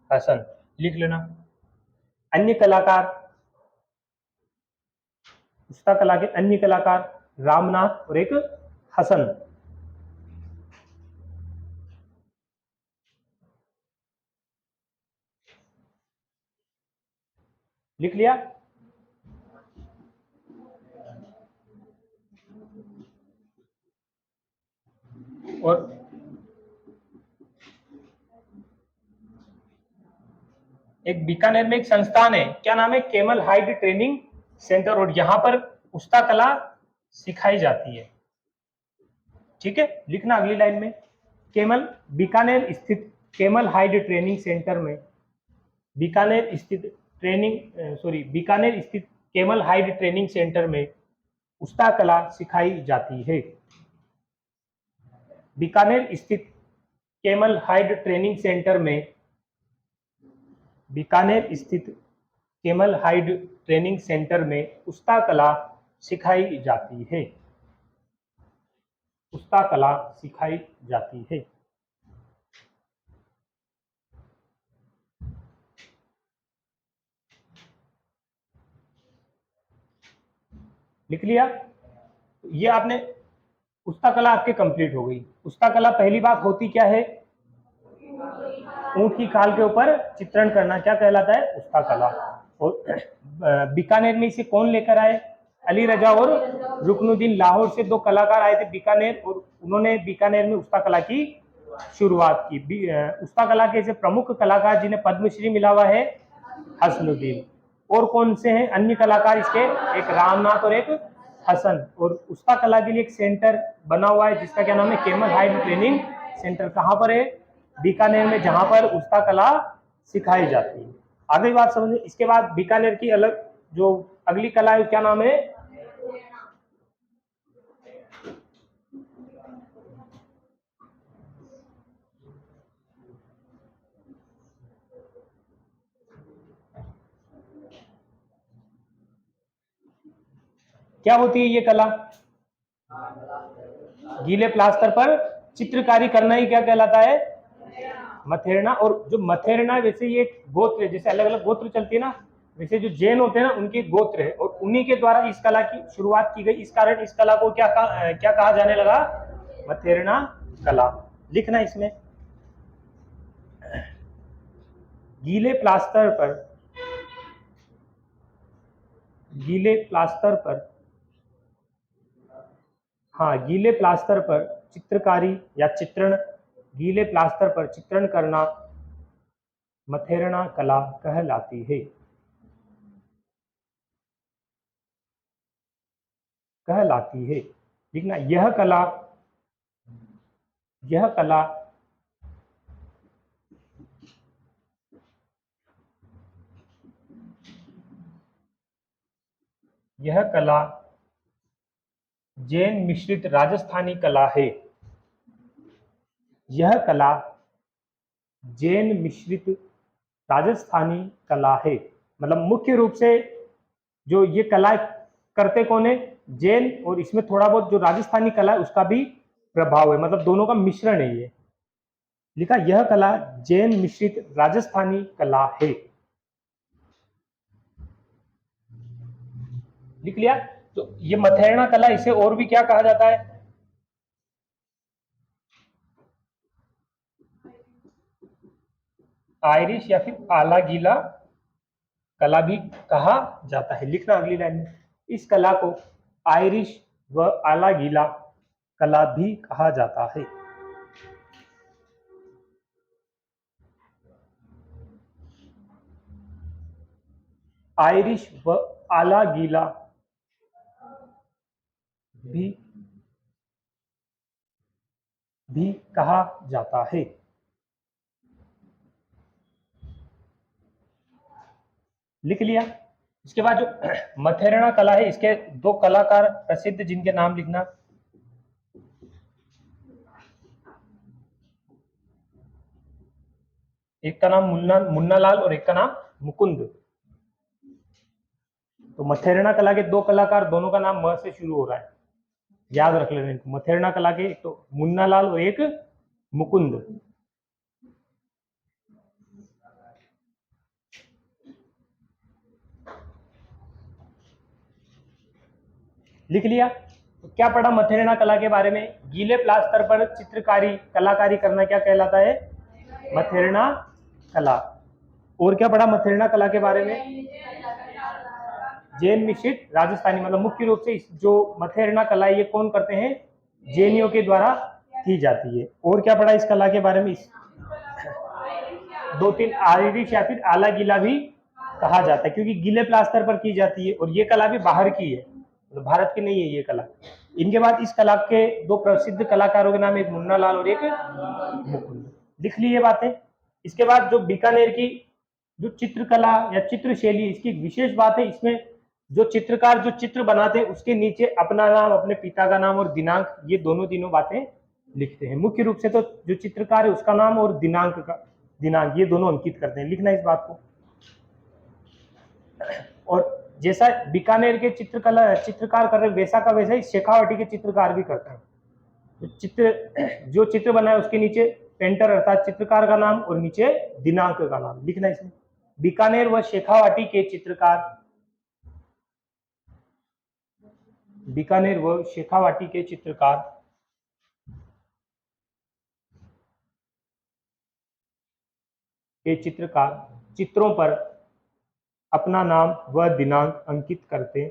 हसन। लिख लेना। अन्य कलाकार, उस्ता कला के अन्य कलाकार रामनाथ और एक हसन। लिख लिया। और एक बीकानेर में एक संस्थान है, क्या नाम है, केमल हाइट ट्रेनिंग सेंटर, और यहाँ पर उस्ता कला सिखाई जाती है। ठीक है, लिखना अगली लाइन में, केमल बीकानेर स्थित केमल हाइट ट्रेनिंग सेंटर में, बीकानेर स्थित बीकानेर स्थित केमल हाइट ट्रेनिंग सेंटर में उस्ता कला सिखाई जाती है। बीकानेर स्थित केमल हाइट ट्रेनिंग सेंटर में, बीकानेर स्थित केमल हाइट ट्रेनिंग सेंटर में उस्ता कला सिखाई जाती है, उस्ता कला सिखाई जाती है। लिख लिया, ये आपने उस्ता कला आपके कंप्लीट हो गई। उस्ता कला पहली बात होती क्या है, ऊंट की खाल के ऊपर चित्रण करना क्या कहलाता है, उस्ता कला। और बीकानेर में इसे कौन लेकर आए, अली रजा और रुकनुद्दीन, लाहौर से दो कलाकार आए थे बीकानेर, और उन्होंने बीकानेर में उस्ता कला की शुरुआत की। उस्ता कला के ऐसे प्रमुख कलाकार जिन्हें पद्मश्री मिला हुआ है, हसनुद्दीन। और कौन से हैं अन्य कलाकार इसके, एक रामनाथ और एक हसन। और उस्ता कला के लिए एक सेंटर बना हुआ है जिसका क्या नाम है, केमल हाइट ट्रेनिंग सेंटर। कहाँ पर है, बीकानेर में, जहां पर उस्ता कला सिखाई जाती है। आगे बात समझिए। इसके बाद बीकानेर की अलग जो अगली कला है क्या नाम है, क्या होती है ये कला, गीले प्लास्टर पर चित्रकारी करना ही क्या कहलाता है, मथेरना। और जो मथेरना वैसे ये गोत्र है, जैसे अलग अलग गोत्र चलती है ना, वैसे जो जैन होते हैं ना उनके गोत्र है, और उन्हीं के द्वारा इस कला की शुरुआत की गई। इस कारण इस कला को क्या कहा जाने लगा, मथेरना कला। लिखना इसमें, गीले प्लास्टर पर, गीले प्लास्टर पर, हाँ गीले प्लास्टर पर चित्रकारी या चित्रण, गीले प्लास्टर पर चित्रण करना मथेरना कला कहलाती है, कहलाती है। लिखना, यह कला, यह कला यह कला जैन मिश्रित राजस्थानी कला है, यह कला जैन मिश्रित राजस्थानी कला है। मतलब मुख्य रूप से जो ये कला करते कौन है, जैन, और इसमें थोड़ा बहुत जो राजस्थानी कला है उसका भी प्रभाव है, मतलब दोनों का मिश्रण है ये। लिखा, यह कला जैन मिश्रित राजस्थानी कला है। लिख लिया। तो ये मथेरना कला, इसे और भी क्या कहा जाता है, आयरिश या फिर आला गीला कला भी कहा जाता है। लिखना अगली लाइन में, इस कला को आयरिश व आला गीला कला भी कहा जाता है। आयरिश व आला गीला भी कहा जाता है। लिख लिया। इसके बाद जो मथेरना कला है, इसके दो कलाकार प्रसिद्ध जिनके नाम लिखना, एक का नाम मुन्ना लाल और एक का नाम मुकुंद। तो मथेरना कला के दो कलाकार, दोनों का नाम म से शुरू हो रहा है, याद रख लेना इनको। मथेरना कला के एक तो मुन्ना लाल और एक मुकुंद। लिख लिया। तो क्या पढ़ा मथेरना कला के बारे में, गीले प्लास्टर पर चित्रकारी कलाकारी करना क्या कहलाता है, मथेरना कला। और क्या पढ़ा मथेरना कला के बारे में, जैन मिश्रित राजस्थानी, मतलब मुख्य रूप से जो मथेरना कला ये कौन करते हैं, जैनियों के द्वारा की जाती है। और क्या पढ़ा इस कला के बारे में, दो तीन आयरिश या फिर आला गीला भी कहा जाता है, क्योंकि गीले प्लास्टर पर की जाती है और ये कला भी बाहर की है, तो भारत की नहीं है ये कला। इनके बाद इस कला के दो प्रसिद्ध कलाकारों के नाम, एक मुन्ना लाल और एक मुकुंद। लिख ली ये बातें। इसके बाद जो बीकानेर की जो चित्रकला या चित्र शैली, इसकी एक विशेष बात है, इसमें जो चित्रकार जो चित्र बनाते हैं उसके नीचे अपना नाम, अपने पिता का नाम और दिनांक, ये दोनों तीनों बातें लिखते हैं। मुख्य रूप से तो जो चित्रकार है उसका नाम और दिनांक ये दोनों अंकित करते हैं, लिखना इस बात को। और जैसा बीकानेर के चित्रकार कर रहे वैसा का वैसा ही शेखावाटी के चित्रकार भी करते हैं। जो चित्र बना है उसके नीचे पेंटर अर्थात चित्रकार का नाम और नीचे दिनांक का नाम लिखना इसमें। बीकानेर व शेखावाटी के चित्रकार, बीकानेर व शेखावाटी के चित्रकार चित्रों पर अपना नाम व दिनांक अंकित करते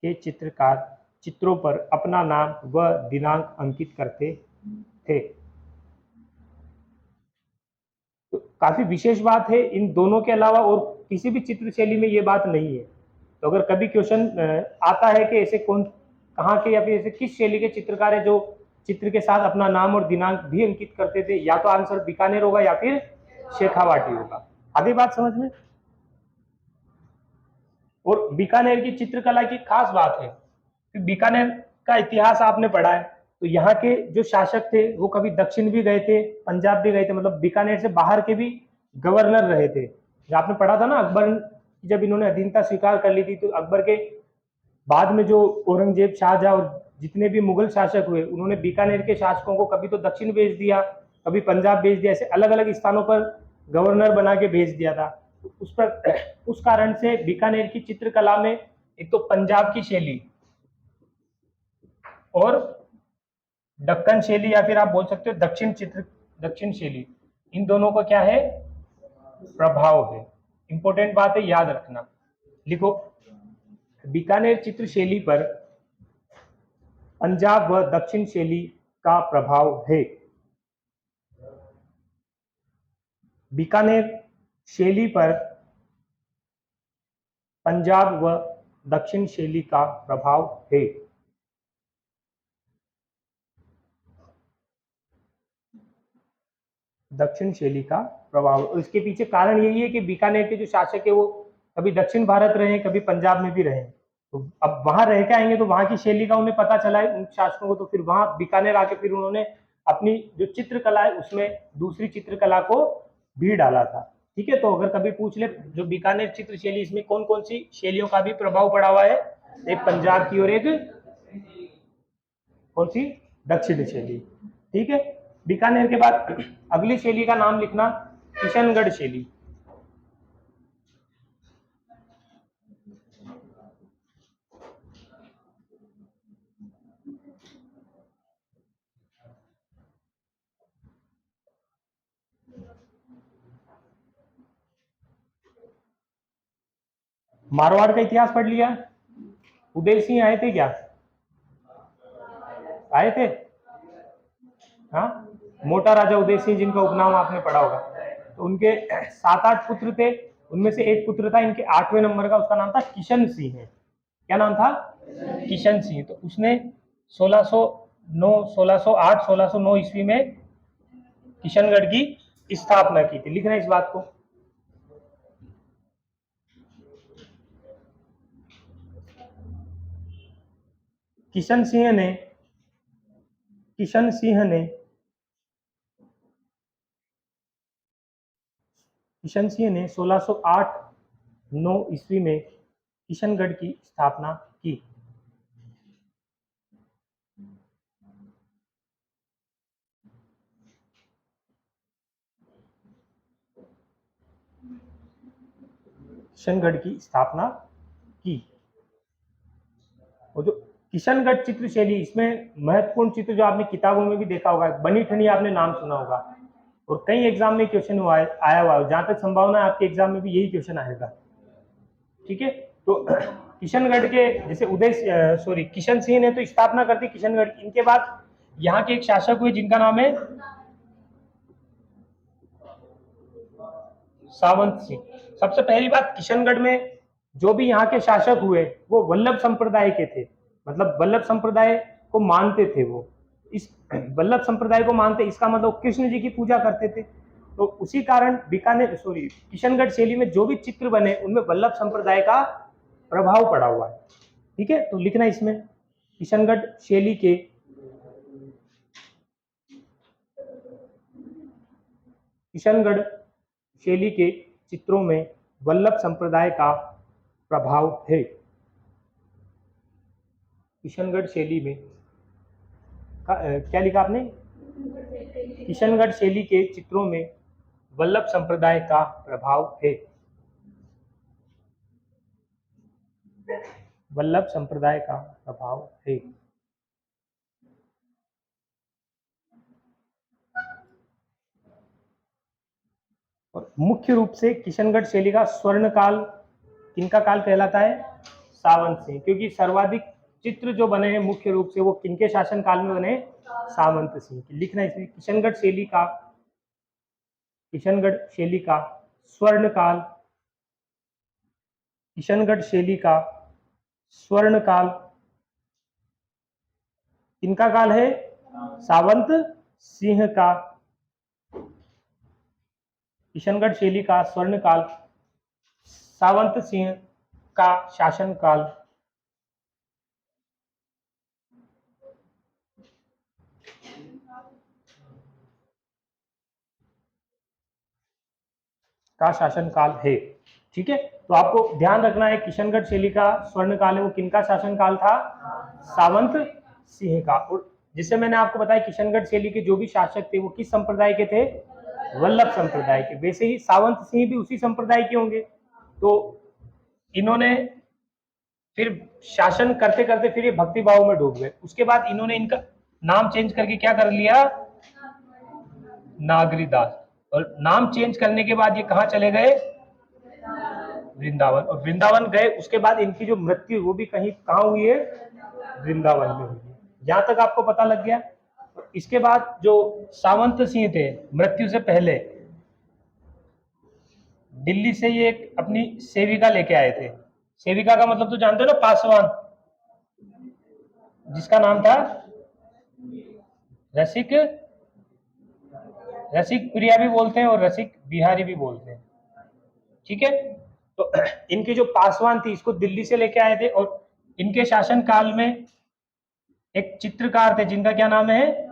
के चित्रकार चित्रों पर अपना नाम व दिनांक अंकित करते थे। तो काफी विशेष बात है, इन दोनों के अलावा और किसी भी चित्र शैली में ये बात नहीं है। तो अगर कभी क्वेश्चन आता है कि ऐसे कौन कहाँ के या फिर ऐसे किस शैली के चित्रकार है जो चित्र के साथ अपना नाम और दिनांक भी अंकित करते थे, या तो आंसर बीकानेर होगा या फिर शेखावाटी होगा। आगे बात समझ में। और बीकानेर की चित्रकला की खास बात है कि बीकानेर का इतिहास आपने पढ़ा है, तो यहाँ के जो शासक थे वो कभी दक्षिण भी गए थे, पंजाब भी गए थे, मतलब बीकानेर से बाहर के भी गवर्नर रहे थे। जो आपने पढ़ा था ना, अकबर जब इन्होंने अधीनता स्वीकार कर ली थी, तो अकबर के बाद में जो औरंगजेब, शाहजहां और जितने भी मुगल शासक हुए, उन्होंने बीकानेर के शासकों को कभी तो दक्षिण भेज दिया, कभी पंजाब भेज दिया, ऐसे अलग अलग स्थानों पर गवर्नर बना के भेज दिया था। उस कारण से बीकानेर की चित्रकला में एक तो पंजाब की शैली और दक्कन शैली, या फिर आप बोल सकते हो दक्षिण शैली, इन दोनों का क्या है, प्रभाव है। इंपॉर्टेंट बात है, याद रखना। लिखो, बीकानेर चित्र शैली पर पंजाब व दक्षिण शैली का प्रभाव है। बीकानेर शैली पर पंजाब व दक्षिण शैली का प्रभाव है। दक्षिण शैली का प्रभाव, और इसके पीछे कारण यही है कि बीकानेर के जो शासक है वो कभी दक्षिण भारत रहे, कभी पंजाब में भी रहे, तो अब वहां रह के आएंगे तो वहां की शैली का उन्हें पता चला है उन शासकों को, तो फिर वहां बीकानेर आके फिर उन्होंने अपनी जो चित्रकला है उसमें दूसरी चित्रकला को भी डाला था। ठीक है, तो अगर कभी पूछ ले जो बीकानेर चित्र शैली, इसमें कौन कौन सी शैलियों का भी प्रभाव पड़ा हुआ है, एक पंजाब की और एक कौन सी, दक्षिण शैली। ठीक है, बीकानेर के बाद अगली शैली का नाम लिखना, किशनगढ़ शैली। मारवाड़ का इतिहास पढ़ लिया, उदय सिंह आए थे क्या, आए थे, हाँ, मोटा राजा उदय सिंह जिनका उपनाम आपने पढ़ा होगा, तो उनके 7-8 पुत्र थे, उनमें से एक पुत्र था इनके 8वें नंबर का, उसका नाम था किशन सिंह। क्या नाम था, किशन सिंह। तो उसने 1609 ईस्वी में किशनगढ़ की स्थापना की थी, लिखना इस बात को। किशन सिंह ने 1608-9 ईस्वी में किशनगढ़ की स्थापना की। किशनगढ़ की स्थापना की। और जो किशनगढ़ चित्र शैली, इसमें महत्वपूर्ण चित्र जो आपने किताबों में भी देखा होगा, बनी ठनी आपने नाम सुना होगा, और कई एग्जाम में क्वेश्चन आया हुआ है, जहां तक संभावना है आपके एग्जाम में भी यही क्वेश्चन आएगा। ठीक है, तो किशनगढ़ के जैसे किशन सिंह ने तो स्थापना कर दी किशनगढ़ की। इनके बाद यहाँ के एक शासक हुए जिनका नाम है सावंत सिंह। सबसे पहली बात, किशनगढ़ में जो भी यहाँ के शासक हुए वो वल्लभ संप्रदाय के थे, मतलब वल्लभ संप्रदाय को मानते थे वो। इस वल्लभ संप्रदाय को मानते, इसका मतलब कृष्ण जी की पूजा करते थे। तो उसी कारण बीकानेर किशनगढ़ शैली में जो भी चित्र बने उनमें वल्लभ संप्रदाय का प्रभाव पड़ा हुआ है। ठीक है, तो लिखना इसमें किशनगढ़ शैली के किशनगढ़ शैली के चित्रों में वल्लभ संप्रदाय का प्रभाव है। किशनगढ़ शैली में क्या लिखा आपने? किशनगढ़ शैली के चित्रों में वल्लभ संप्रदाय का प्रभाव है। वल्लभ संप्रदाय का प्रभाव है। और मुख्य रूप से किशनगढ़ शैली का स्वर्ण काल किनका काल कहलाता है? सावंत सिंह, क्योंकि सर्वाधिक चित्र जो बने हैं मुख्य रूप से वो किनके शासन काल में बने? सावंत सिंह की। लिखना इसमें किशनगढ़ शैली का स्वर्ण काल, किशनगढ़ शैली का स्वर्ण काल किनका काल है? सावंत सिंह का। किशनगढ़ शैली का स्वर्ण काल सावंत सिंह का शासन काल। का शासन काल है। ठीक है, तो आपको ध्यान रखना है किशनगढ़ शैली का स्वर्ण काल है वो किनका शासन काल था? सावंत सिंह का। और जिससे मैंने आपको बताया किशनगढ़ शैली के जो भी शासक थे वो किस संप्रदाय के थे? वल्लभ संप्रदाय के। वैसे ही सावंत सिंह भी उसी संप्रदाय के होंगे। तो इन्होंने फिर शासन करते करते फिर ये भक्ति भाव में डूब गए। उसके बाद इन्होंने इनका नाम चेंज करके क्या कर लिया? नागरीदास। और नाम चेंज करने के बाद ये कहाँ चले गए? वृंदावन। और वृंदावन गए, उसके बाद इनकी जो मृत्यु वो भी कहाँ हुई है? वृंदावन में हुई है। जहां तक आपको पता लग गया। इसके बाद जो सावंत सिंह थे मृत्यु से पहले दिल्ली से ये एक अपनी सेविका लेके आए थे। सेविका का मतलब तो जानते हो ना, पासवान, जिसका नाम था रसिक रसिक प्रिया भी बोलते हैं और रसिक बिहारी भी बोलते हैं। ठीक है, तो इनकी जो पासवान थी इसको दिल्ली से लेके आए थे। और इनके शासन काल में एक चित्रकार थे जिनका क्या नाम है?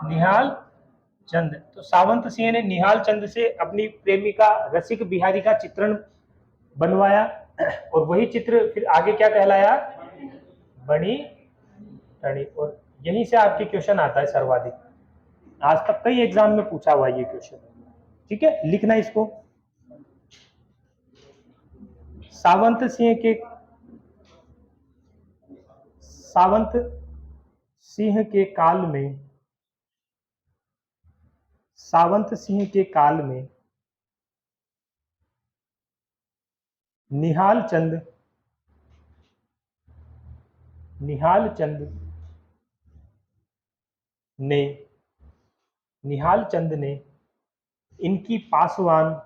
निहाल चंद। तो सावंत सिंह ने निहाल चंद से अपनी प्रेमिका रसिक बिहारी का चित्रण बनवाया। और वही चित्र फिर आगे क्या कहलाया? बनी ठनी। और यहीं से आपके क्वेश्चन आता है सर्वाधिक। आज तक कई एग्जाम में पूछा हुआ ये क्वेश्चन। ठीक है, लिखना इसको सावंत सिंह के काल में सावंत सिंह के काल में निहाल चंद ने इनकी पासवान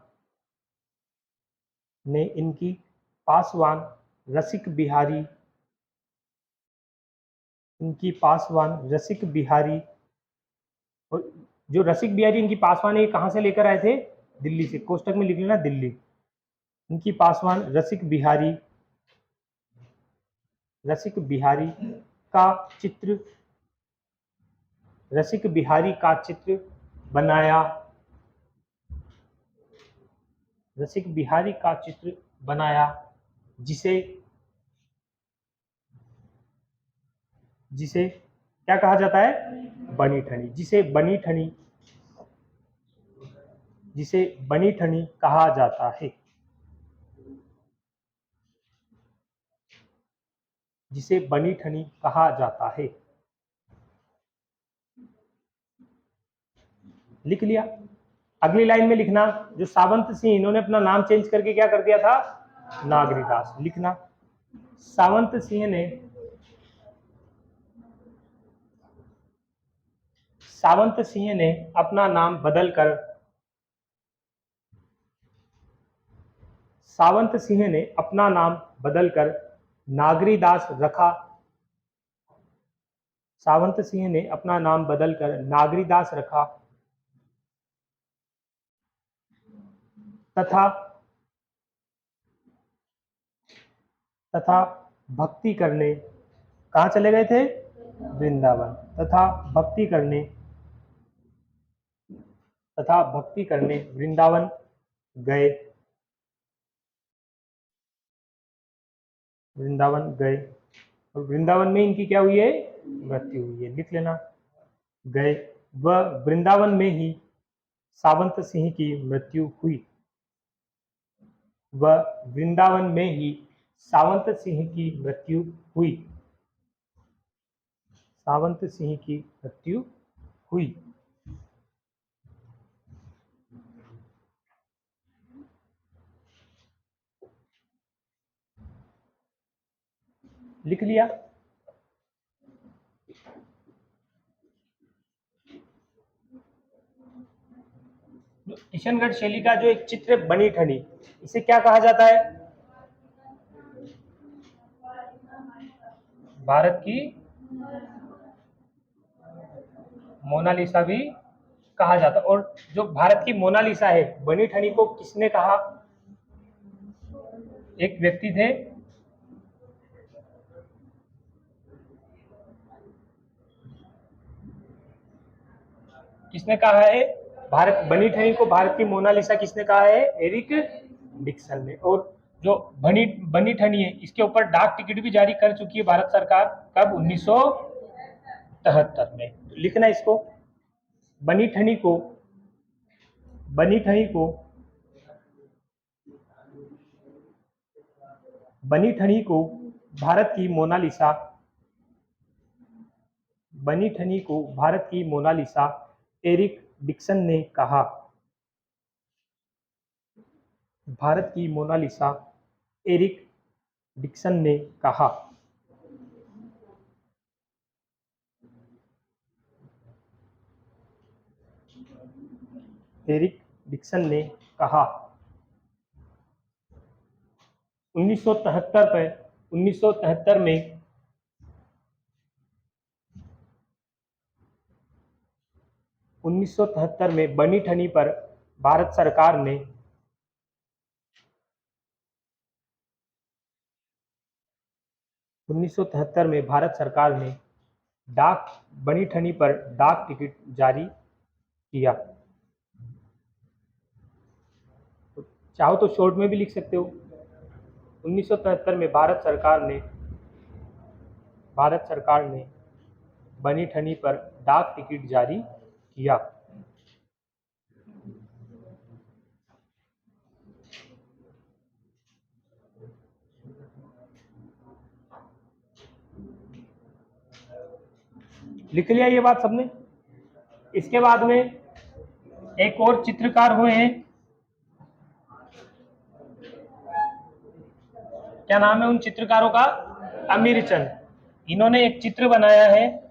रसिक बिहारी। और जो रसिक बिहारी इनकी पासवान है, कहां से लेकर आए थे? दिल्ली से। कोष्टक में लिख लेना दिल्ली। इनकी पासवान रसिक बिहारी का चित्र बनाया जिसे क्या कहा जाता है? बनी ठनी। जिसे बनी ठनी कहा जाता है। जिसे बनी ठनी कहा जाता है। लिख लिया। अगली लाइन में लिखना, जो सावंत सिंह इन्होंने अपना नाम चेंज करके क्या कर दिया था? नागरीदास। लिखना सावंत सिंह ने अपना नाम बदलकर सावंत सिंह ने अपना नाम बदलकर नागरीदास रखा। सावंत सिंह ने अपना नाम बदलकर नागरीदास रखा तथा तथा भक्ति करने कहाँ चले गए थे? वृंदावन। तथा भक्ति करने वृंदावन गए। और वृंदावन में इनकी क्या हुई है? मृत्यु हुई है। लिख लेना, गए। वह वृंदावन में ही सावंत सिंह की मृत्यु हुई। वह वृंदावन में ही सावंत सिंह की मृत्यु हुई। सावंत सिंह की मृत्यु हुई। लिख लिया? किशनगढ़ शैली का जो एक चित्र बनी ठनी, इसे क्या कहा जाता है? भारत की मोनालिसा भी कहा जाता है। और जो भारत की मोनालिसा है, बनी ठनी को किसने कहा? एक व्यक्ति थे, किसने कहा है? भारत बनी ठनी को भारत की मोनालिसा किसने कहा है? एरिक डिक्सन ने। और जो बनी ठनी है, इसके ऊपर डाक टिकट भी जारी कर चुकी है भारत सरकार। कब? 1973 में। लिखना इसको, बनी ठनी को बनी ठनी को भारत की मोनालिसा बनी ठनी को भारत की मोनालिसा एरिक डिक्सन ने कहा। भारत की मोनालिसा एरिक डिक्सन ने कहा। एरिक डिक्सन ने कहा। 1973 में बनी ठनी पर भारत सरकार ने बनी ठनी पर डाक टिकट जारी किया। तो चाहो तो शॉर्ट में भी लिख सकते हो। 1973 में भारत सरकार ने बनी ठनी पर डाक टिकट जारी किया। लिख लिया ये बात सबने? इसके बाद में एक और चित्रकार हुए हैं, क्या नाम है उन चित्रकारों का? अमीर चंद। इन्होंने एक चित्र बनाया है,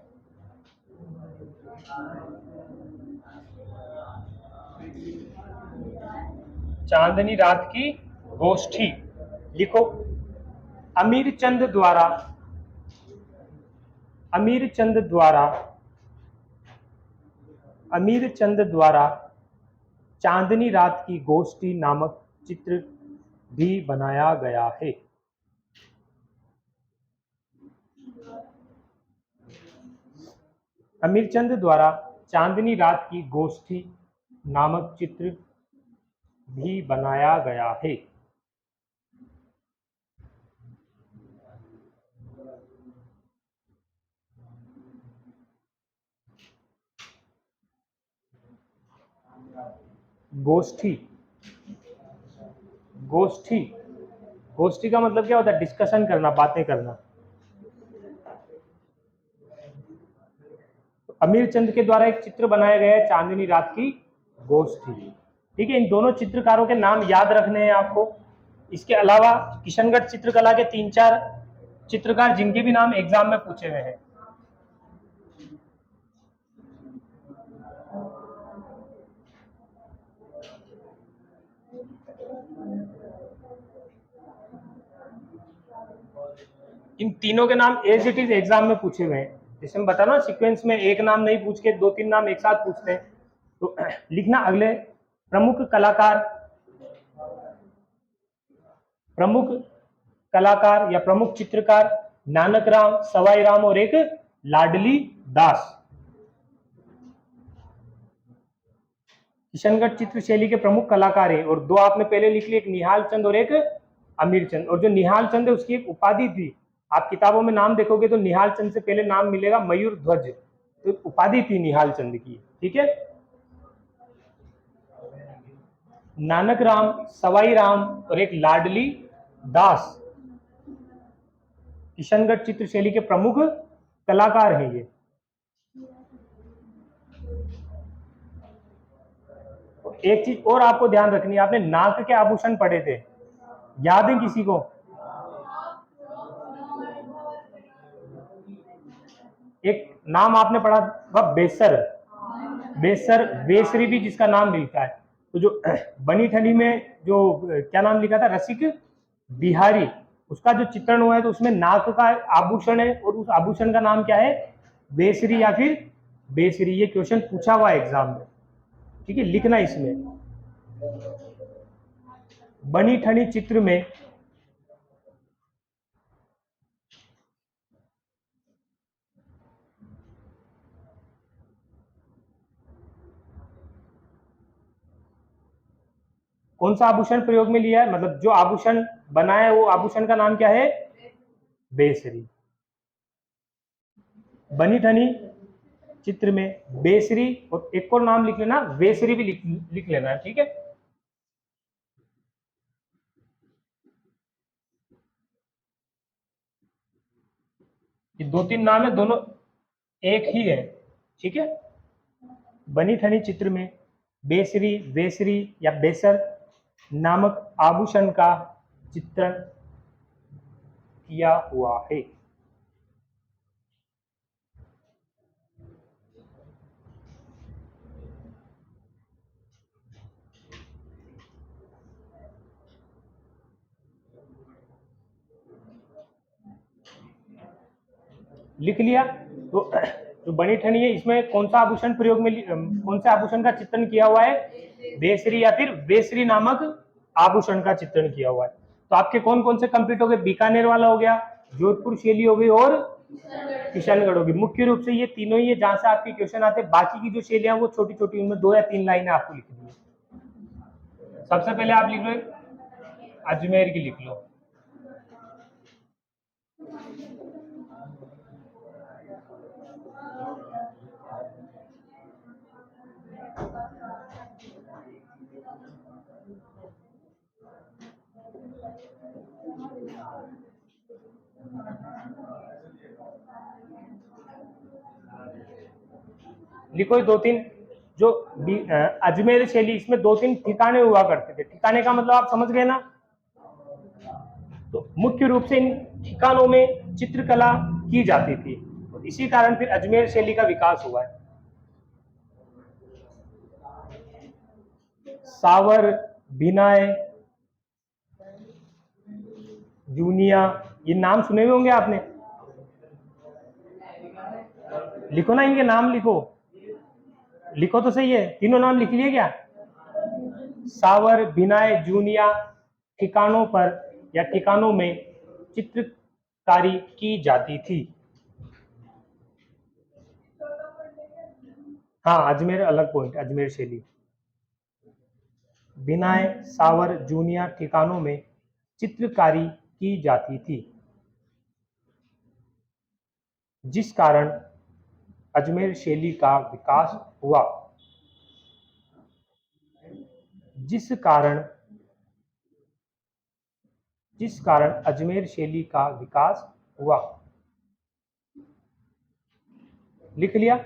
चांदनी रात की गोष्ठी। लिखो, अमीर चंद द्वारा चांदनी रात की गोष्ठी नामक चित्र भी बनाया गया है। अमीर चंद द्वारा चांदनी रात की गोष्ठी नामक चित्र भी बनाया गया है। गोष्ठी का मतलब क्या होता है? डिस्कशन करना, बातें करना। तो अमीर चंद के द्वारा एक चित्र बनाया गया है, चांदनी रात की गोष्ठी। ठीक है, इन दोनों चित्रकारों के नाम याद रखने हैं आपको। इसके अलावा किशनगढ़ चित्रकला के 3-4 चित्रकार जिनके भी नाम एग्जाम में पूछे हुए हैं। इन तीनों के नाम एज इट इज एग्जाम में पूछे हुए हैं। जैसे हम बता ना सीक्वेंस में एक नाम नहीं पूछ के 2-3 नाम एक साथ पूछते हैं, तो लिखना अगले प्रमुख कलाकार या प्रमुख चित्रकार नानक राम, सवाई राम और एक लाडली दास। किशनगढ़ चित्र शैली के प्रमुख कलाकार है, और दो आपने पहले लिख ली, एक निहाल चंद और एक अमीर चंद। और जो निहाल चंद है उसकी एक उपाधि थी, आप किताबों में नाम देखोगे तो निहाल चंद से पहले नाम मिलेगा मयूर ध्वज, तो उपाधि थी निहाल चंद की। ठीक है, नानक राम, सवाई राम और एक लाडली दास किशनगढ़ चित्र शैली के प्रमुख कलाकार हैं ये। एक चीज और आपको ध्यान रखनी है, आपने नाक के आभूषण पढ़े थे, याद है किसी को? एक नाम आपने पढ़ा वह बेसर, बेसरी भी जिसका नाम मिलता है। तो जो बनी ठनी में जो क्या नाम लिखा था, रसिक बिहारी, उसका जो चित्रण हुआ है तो उसमें नाक का आभूषण है और उस आभूषण का नाम क्या है, बेसरी या फिर बेसरी। ये क्वेश्चन पूछा हुआ एग्जाम में, ठीक है, लिखना इसमें। बनी ठनी चित्र में कौन सा आभूषण प्रयोग में लिया है, मतलब जो आभूषण बनाया है वो आभूषण का नाम क्या है, बेसरी। बनी ठनी चित्र में बेसरी, और एक और नाम लिख लेना, वेसरी भी लिख लेना है, ठीक है। ये 2-3 नाम है, दोनों एक ही है, ठीक है। बनी ठनी चित्र में बेसरी, वेसरी या बेसर नामक आभूषण का चित्रण किया हुआ है। लिख लिया। तो जो बनी ठनी है इसमें कौन सा आभूषण प्रयोग में, कौन से आभूषण का चित्रण किया हुआ है, बेसरी या फिर वेसरी नामक आभूषण का चित्रण किया हुआ है। तो आपके कौन कौन से कंप्लीट हो गए, बीकानेर वाला हो गया, जोधपुर शैली हो गई और किशनगढ़ होगी। मुख्य रूप से ये तीनों ही है जहां से आपके क्वेश्चन आते हैं। बाकी की जो शैलियां वो छोटी छोटी, उनमें 2 या 3 लाइनें आपको लिखनी है। सबसे पहले आप लिख लो अजमेर की, लिख लो। लिखो 2-3 जो अजमेर शैली, इसमें 2-3 ठिकाने हुआ करते थे। ठिकाने का मतलब आप समझ गए ना। तो मुख्य रूप से इन ठिकानों में चित्रकला की जाती थी, और इसी कारण फिर अजमेर शैली का विकास हुआ है। सावर, भिनाय, जूनिया, ये नाम सुने हुए होंगे आपने। लिखो ना, इनके नाम लिखो, लिखो तो सही है। तीनों नाम लिख लिए क्या? सावर, भिनाय, जूनिया ठिकानों पर या ठिकानों में चित्रकारी की जाती थी। हाँ, अजमेर अलग पॉइंट, अजमेर शैली। भिनाय, सावर, जूनिया ठिकानों में चित्रकारी की जाती थी, जिस कारण अजमेर शैली का विकास हुआ। जिस कारण अजमेर शैली का विकास हुआ। लिख लिया।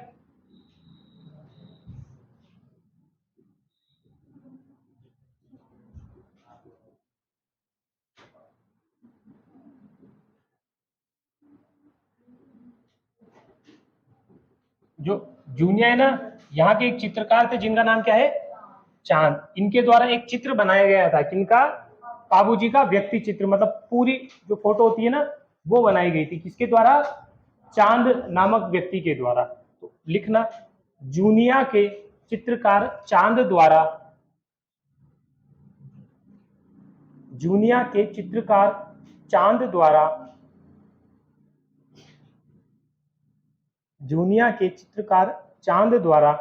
जो जूनिया है ना, यहाँ के एक चित्रकार थे जिनका नाम क्या है, चांद। इनके द्वारा एक चित्र बनाया गया था, किनका, बाबूजी का व्यक्ति चित्र, मतलब पूरी जो फोटो होती है ना वो बनाई गई थी किसके द्वारा? चांद नामक व्यक्ति के द्वारा। तो लिखना, जूनिया के चित्रकार चांद द्वारा, जूनिया के चित्रकार चांद द्वारा, जूनिया के चित्रकार चांद द्वारा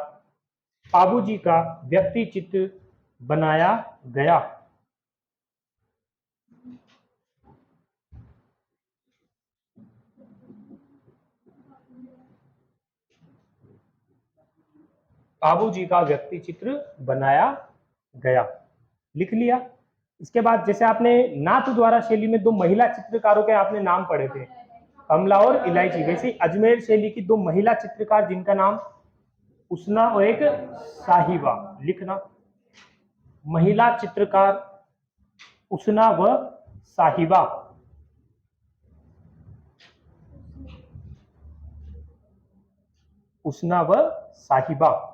बाबूजी का व्यक्ति चित्र बनाया गया। बाबूजी का व्यक्ति चित्र बनाया गया, लिख लिया। इसके बाद जैसे आपने नाथ द्वारा शैली में 2 महिला चित्रकारों के आपने नाम पढ़े थे, कमला और इलायची, वैसे अजमेर शैली की 2 महिला चित्रकार जिनका नाम उसना और एक साहिबा, लिखना, महिला चित्रकार उसना व साहिबा। उसना व साहिबा।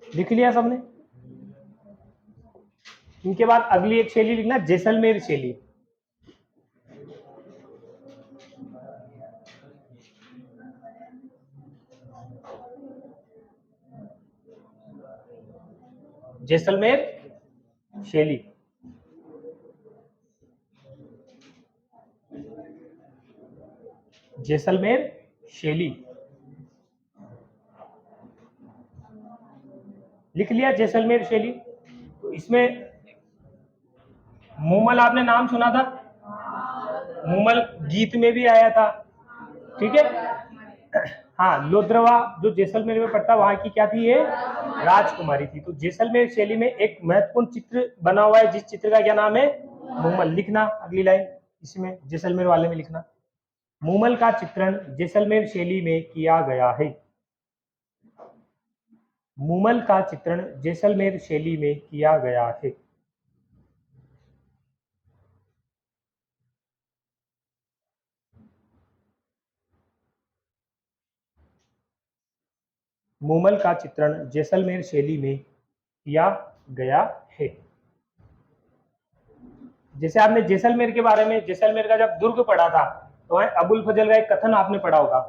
लिख लिया सबने? इनके बाद अगली एक शैली लिखना, जैसलमेर शैली। जैसलमेर शैली। जैसलमेर शैली लिख लिया, जैसलमेर शैली। तो इसमें मूमल आपने नाम सुना था, मूमल गीत में भी आया था, ठीक है। हाँ, लोद्रवा जो जैसलमेर में पड़ता वहां की क्या थी, ये राजकुमारी थी। तो जैसलमेर शैली में एक महत्वपूर्ण चित्र बना हुआ है जिस चित्र का क्या नाम है, मूमल। लिखना अगली लाइन इसमें जैसलमेर वाले में लिखना, मूमल का चित्रण जैसलमेर शैली में किया गया है। मूमल का चित्रण जैसलमेर शैली में किया गया है। मूमल का चित्रण जैसलमेर शैली में किया गया है। जैसे आपने जैसलमेर के बारे में, जैसलमेर का जब दुर्ग पढ़ा था तो अबुल फजल का एक कथन आपने पढ़ा होगा,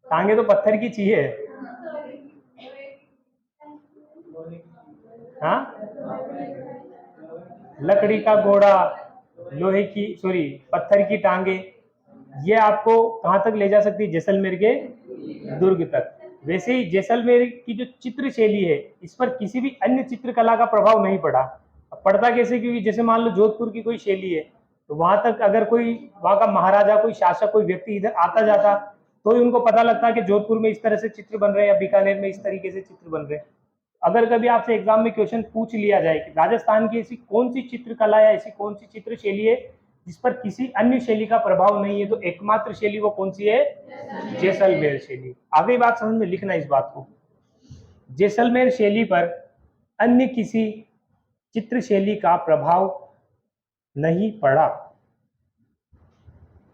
टांगे तो पत्थर की चाहिए, हाँ, लकड़ी का घोड़ा, लोहे की सॉरी पत्थर की टांगे, ये आपको कहां तक ले जा सकती है, जैसलमेर के दुर्ग तक। वैसे ही जैसलमेर की जो चित्र शैली है इस पर किसी भी अन्य चित्रकला का प्रभाव नहीं पड़ा। अब पड़ता कैसे, क्योंकि जैसे मान लो जोधपुर की कोई शैली है तो वहां तक अगर कोई वहां का महाराजा, कोई शासक, कोई व्यक्ति इधर आता जाता तो ही उनको पता लगता है कि जोधपुर में इस तरह से चित्र बन रहे हैं या बीकानेर में इस तरीके से चित्र बन रहे हैं। अगर कभी आपसे एग्जाम में क्वेश्चन पूछ लिया जाए कि राजस्थान की ऐसी कौन सी चित्रकला या ऐसी कौन सी चित्र शैली है जिस पर किसी अन्य शैली का प्रभाव नहीं है, तो एकमात्र शैली वो कौन सी है, जैसलमेर शैली। आगे बात समझ में, लिखना इस बात को, जैसलमेर शैली पर अन्य किसी चित्र शैली का प्रभाव नहीं पड़ा।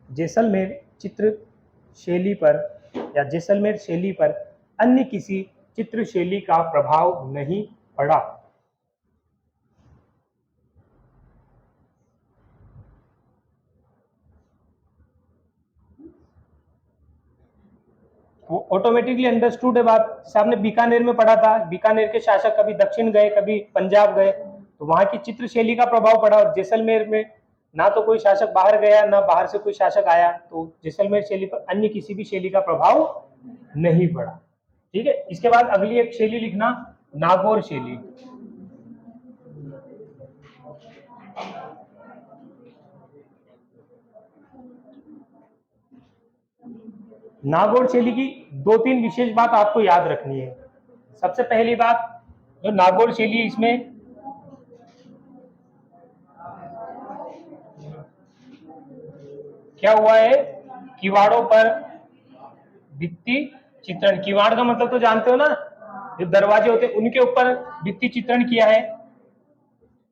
जैसलमेर चित्र शैली पर या जैसलमेर शैली पर अन्य किसी चित्र शैली का प्रभाव नहीं पड़ा। वो ऑटोमेटिकली अंडरस्टूड है बात। जैसे आपने बीकानेर में पढ़ा था, बीकानेर के शासक कभी दक्षिण गए, कभी पंजाब गए, तो वहां की चित्र शैली का प्रभाव पड़ा। और जैसलमेर में ना तो कोई शासक बाहर गया, ना बाहर से कोई शासक आया, तो जैसलमेर शैली पर अन्य किसी भी शैली का प्रभाव नहीं पड़ा, ठीक है। इसके बाद अगली एक शैली लिखना, नागौर शैली। नागौर शैली की 2-3 विशेष बात आपको याद रखनी है। सबसे पहली बात, जो नागौर शैली है इसमें क्या हुआ है, किवाड़ों पर भित्ति चित्रण। किवाड़ का मतलब तो जानते हो ना, जो दरवाजे होते हैं उनके ऊपर भित्ति चित्रण किया है।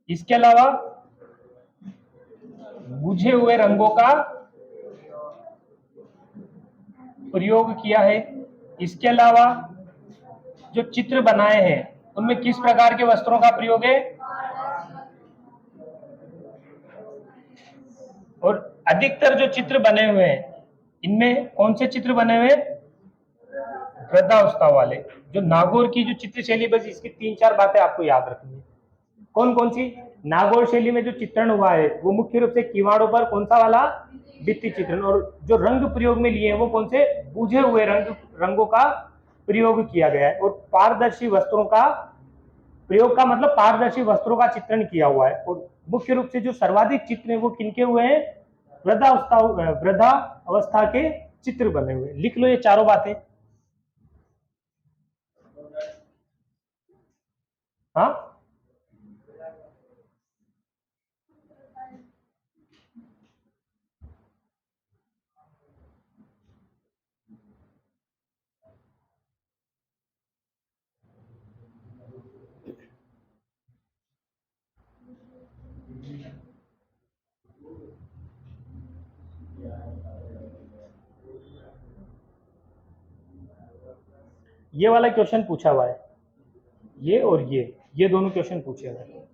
इसके अलावा बुझे हुए रंगों का प्रयोग किया है। इसके अलावा जो चित्र बनाए हैं उनमें किस प्रकार के वस्त्रों का प्रयोग है, और अधिकतर जो चित्र बने हुए हैं इनमें कौन से चित्र बने हुए हैं, वृद्धावस्था वाले। जो नागौर की जो चित्र शैली, बस इसकी 3-4 बातें आपको याद रखनी है। कौन कौन सी? नागौर शैली में जो चित्रण हुआ है वो मुख्य रूप से किवाड़ों पर कौन सा वाला, भित्ति चित्रण, और जो रंग प्रयोग में लिए हैं वो कौन से, बुझे हुए रंगों का प्रयोग किया गया है। और पारदर्शी वस्त्रों का प्रयोग का मतलब पारदर्शी वस्त्रों का चित्रण किया हुआ है। और मुख्य रूप से जो सर्वाधिक चित्र है वो किनके हुए हैं, वृद्धावस्था के चित्र बने हुए। लिख लो ये चारों बातें। हाँ, ये वाला क्वेश्चन पूछा हुआ है, ये और ये दोनों क्वेश्चन पूछे हुए हैं।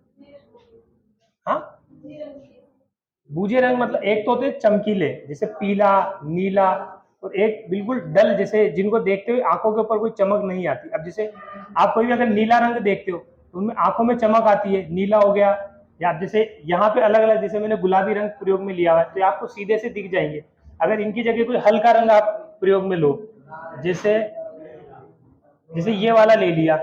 हाँ, बूझे रंग मतलब एक तो होते चमकीले जैसे पीला, नीला, और एक बिल्कुल डल जैसे जिनको देखते हुए आंखों के ऊपर कोई चमक नहीं आती। अब जैसे आप कोई भी अगर नीला रंग देखते हो तो उनमें आंखों में चमक आती है, नीला हो गया। या जैसे यहाँ पे अलग अलग, जैसे मैंने गुलाबी रंग प्रयोग में लिया हुआ है तो ये आपको सीधे से दिख जाएंगे। अगर इनकी जगह कोई हल्का रंग आप प्रयोग में लो, जैसे जैसे ये वाला ले लिया,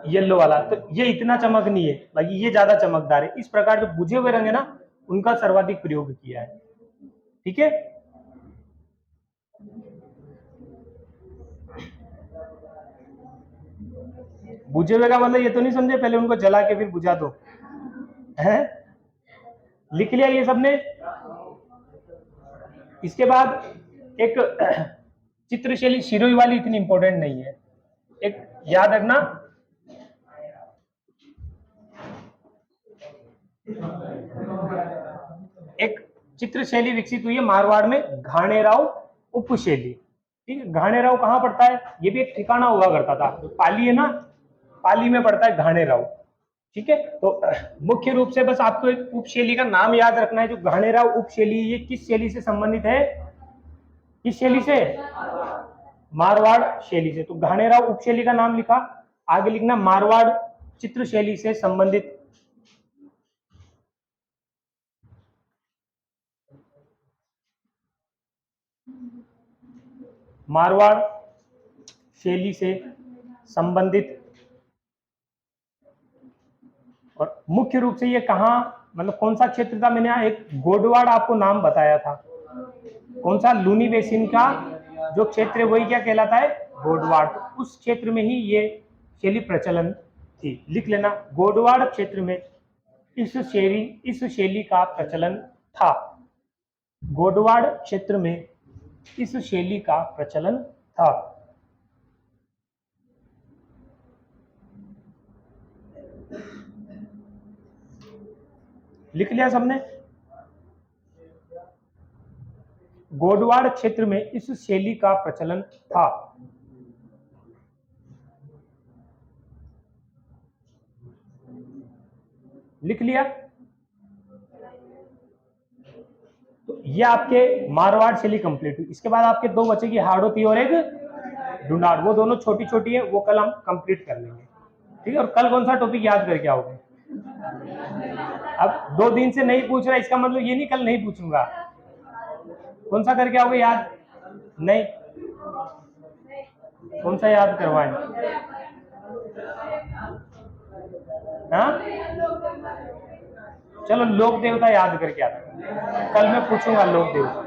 येलो वाला, तो ये इतना चमक नहीं है, बाकी ये ज्यादा चमकदार है। इस प्रकार जो बुझे हुए रंग है ना उनका सर्वाधिक प्रयोग किया है। ठीक है, बुझे हुए का मतलब ये तो नहीं समझे पहले उनको जला के फिर बुझा दो, है? लिख लिया ये सबने। इसके बाद एक चित्रशैली शिरोई वाली इतनी इंपॉर्टेंट नहीं है, एक याद रखना, एक चित्रशैली विकसित हुई है मारवाड़ में, घाणेराव उपशैली। ठीक है, घाणेराव कहाँ पड़ता है, ये भी एक ठिकाना हुआ करता था, तो पाली है ना, पाली में पड़ता है घाणेराव। ठीक है, तो मुख्य रूप से बस आपको एक उपशैली का नाम याद रखना है, जो घाणेराव उपशैली, ये किस शैली से संबंधित है, किस शैली से, मारवाड़ शैली से। तो घाणेराव उपशैली का नाम लिखा, आगे लिखना मारवाड़ चित्र शैली से संबंधित। मारवाड़ शैली से संबंधित। और मुख्य रूप से ये कहाँ, मतलब कौन सा क्षेत्र था, मैंने यहाँ एक गोडवाड़ आपको नाम बताया था, कौन सा, लूनी बेसिन का जो क्षेत्र है वही क्या कहलाता है, गोडवाड़। तो उस क्षेत्र में ही ये शैली प्रचलन थी, लिख लेना, गोडवाड़ क्षेत्र में इस शैली का प्रचलन था, गोडवाड़ क्षेत्र में इस शैली का प्रचलन था। लिख लिया सबने, गोडवाड़ क्षेत्र में इस शैली का प्रचलन था। लिख लिया, तो ये आपके मारवाड़ शैली कंप्लीट हुई। इसके बाद आपके दो बचेगी, हाड़ोती और एक ढूंढाड़, वो दोनों छोटी छोटी है, वो कल हम कंप्लीट कर लेंगे। ठीक है, और कल कौन सा टॉपिक याद करके आओगे, अब 2 दिन से नहीं पूछ रहा इसका मतलब ये नहीं कल नहीं पूछूंगा, कौन सा करके आओगे याद, नहीं, कौन सा याद करवाएं, हाँ, चलो लोक देवता याद करके आता, कल मैं पूछूंगा लोक देवता।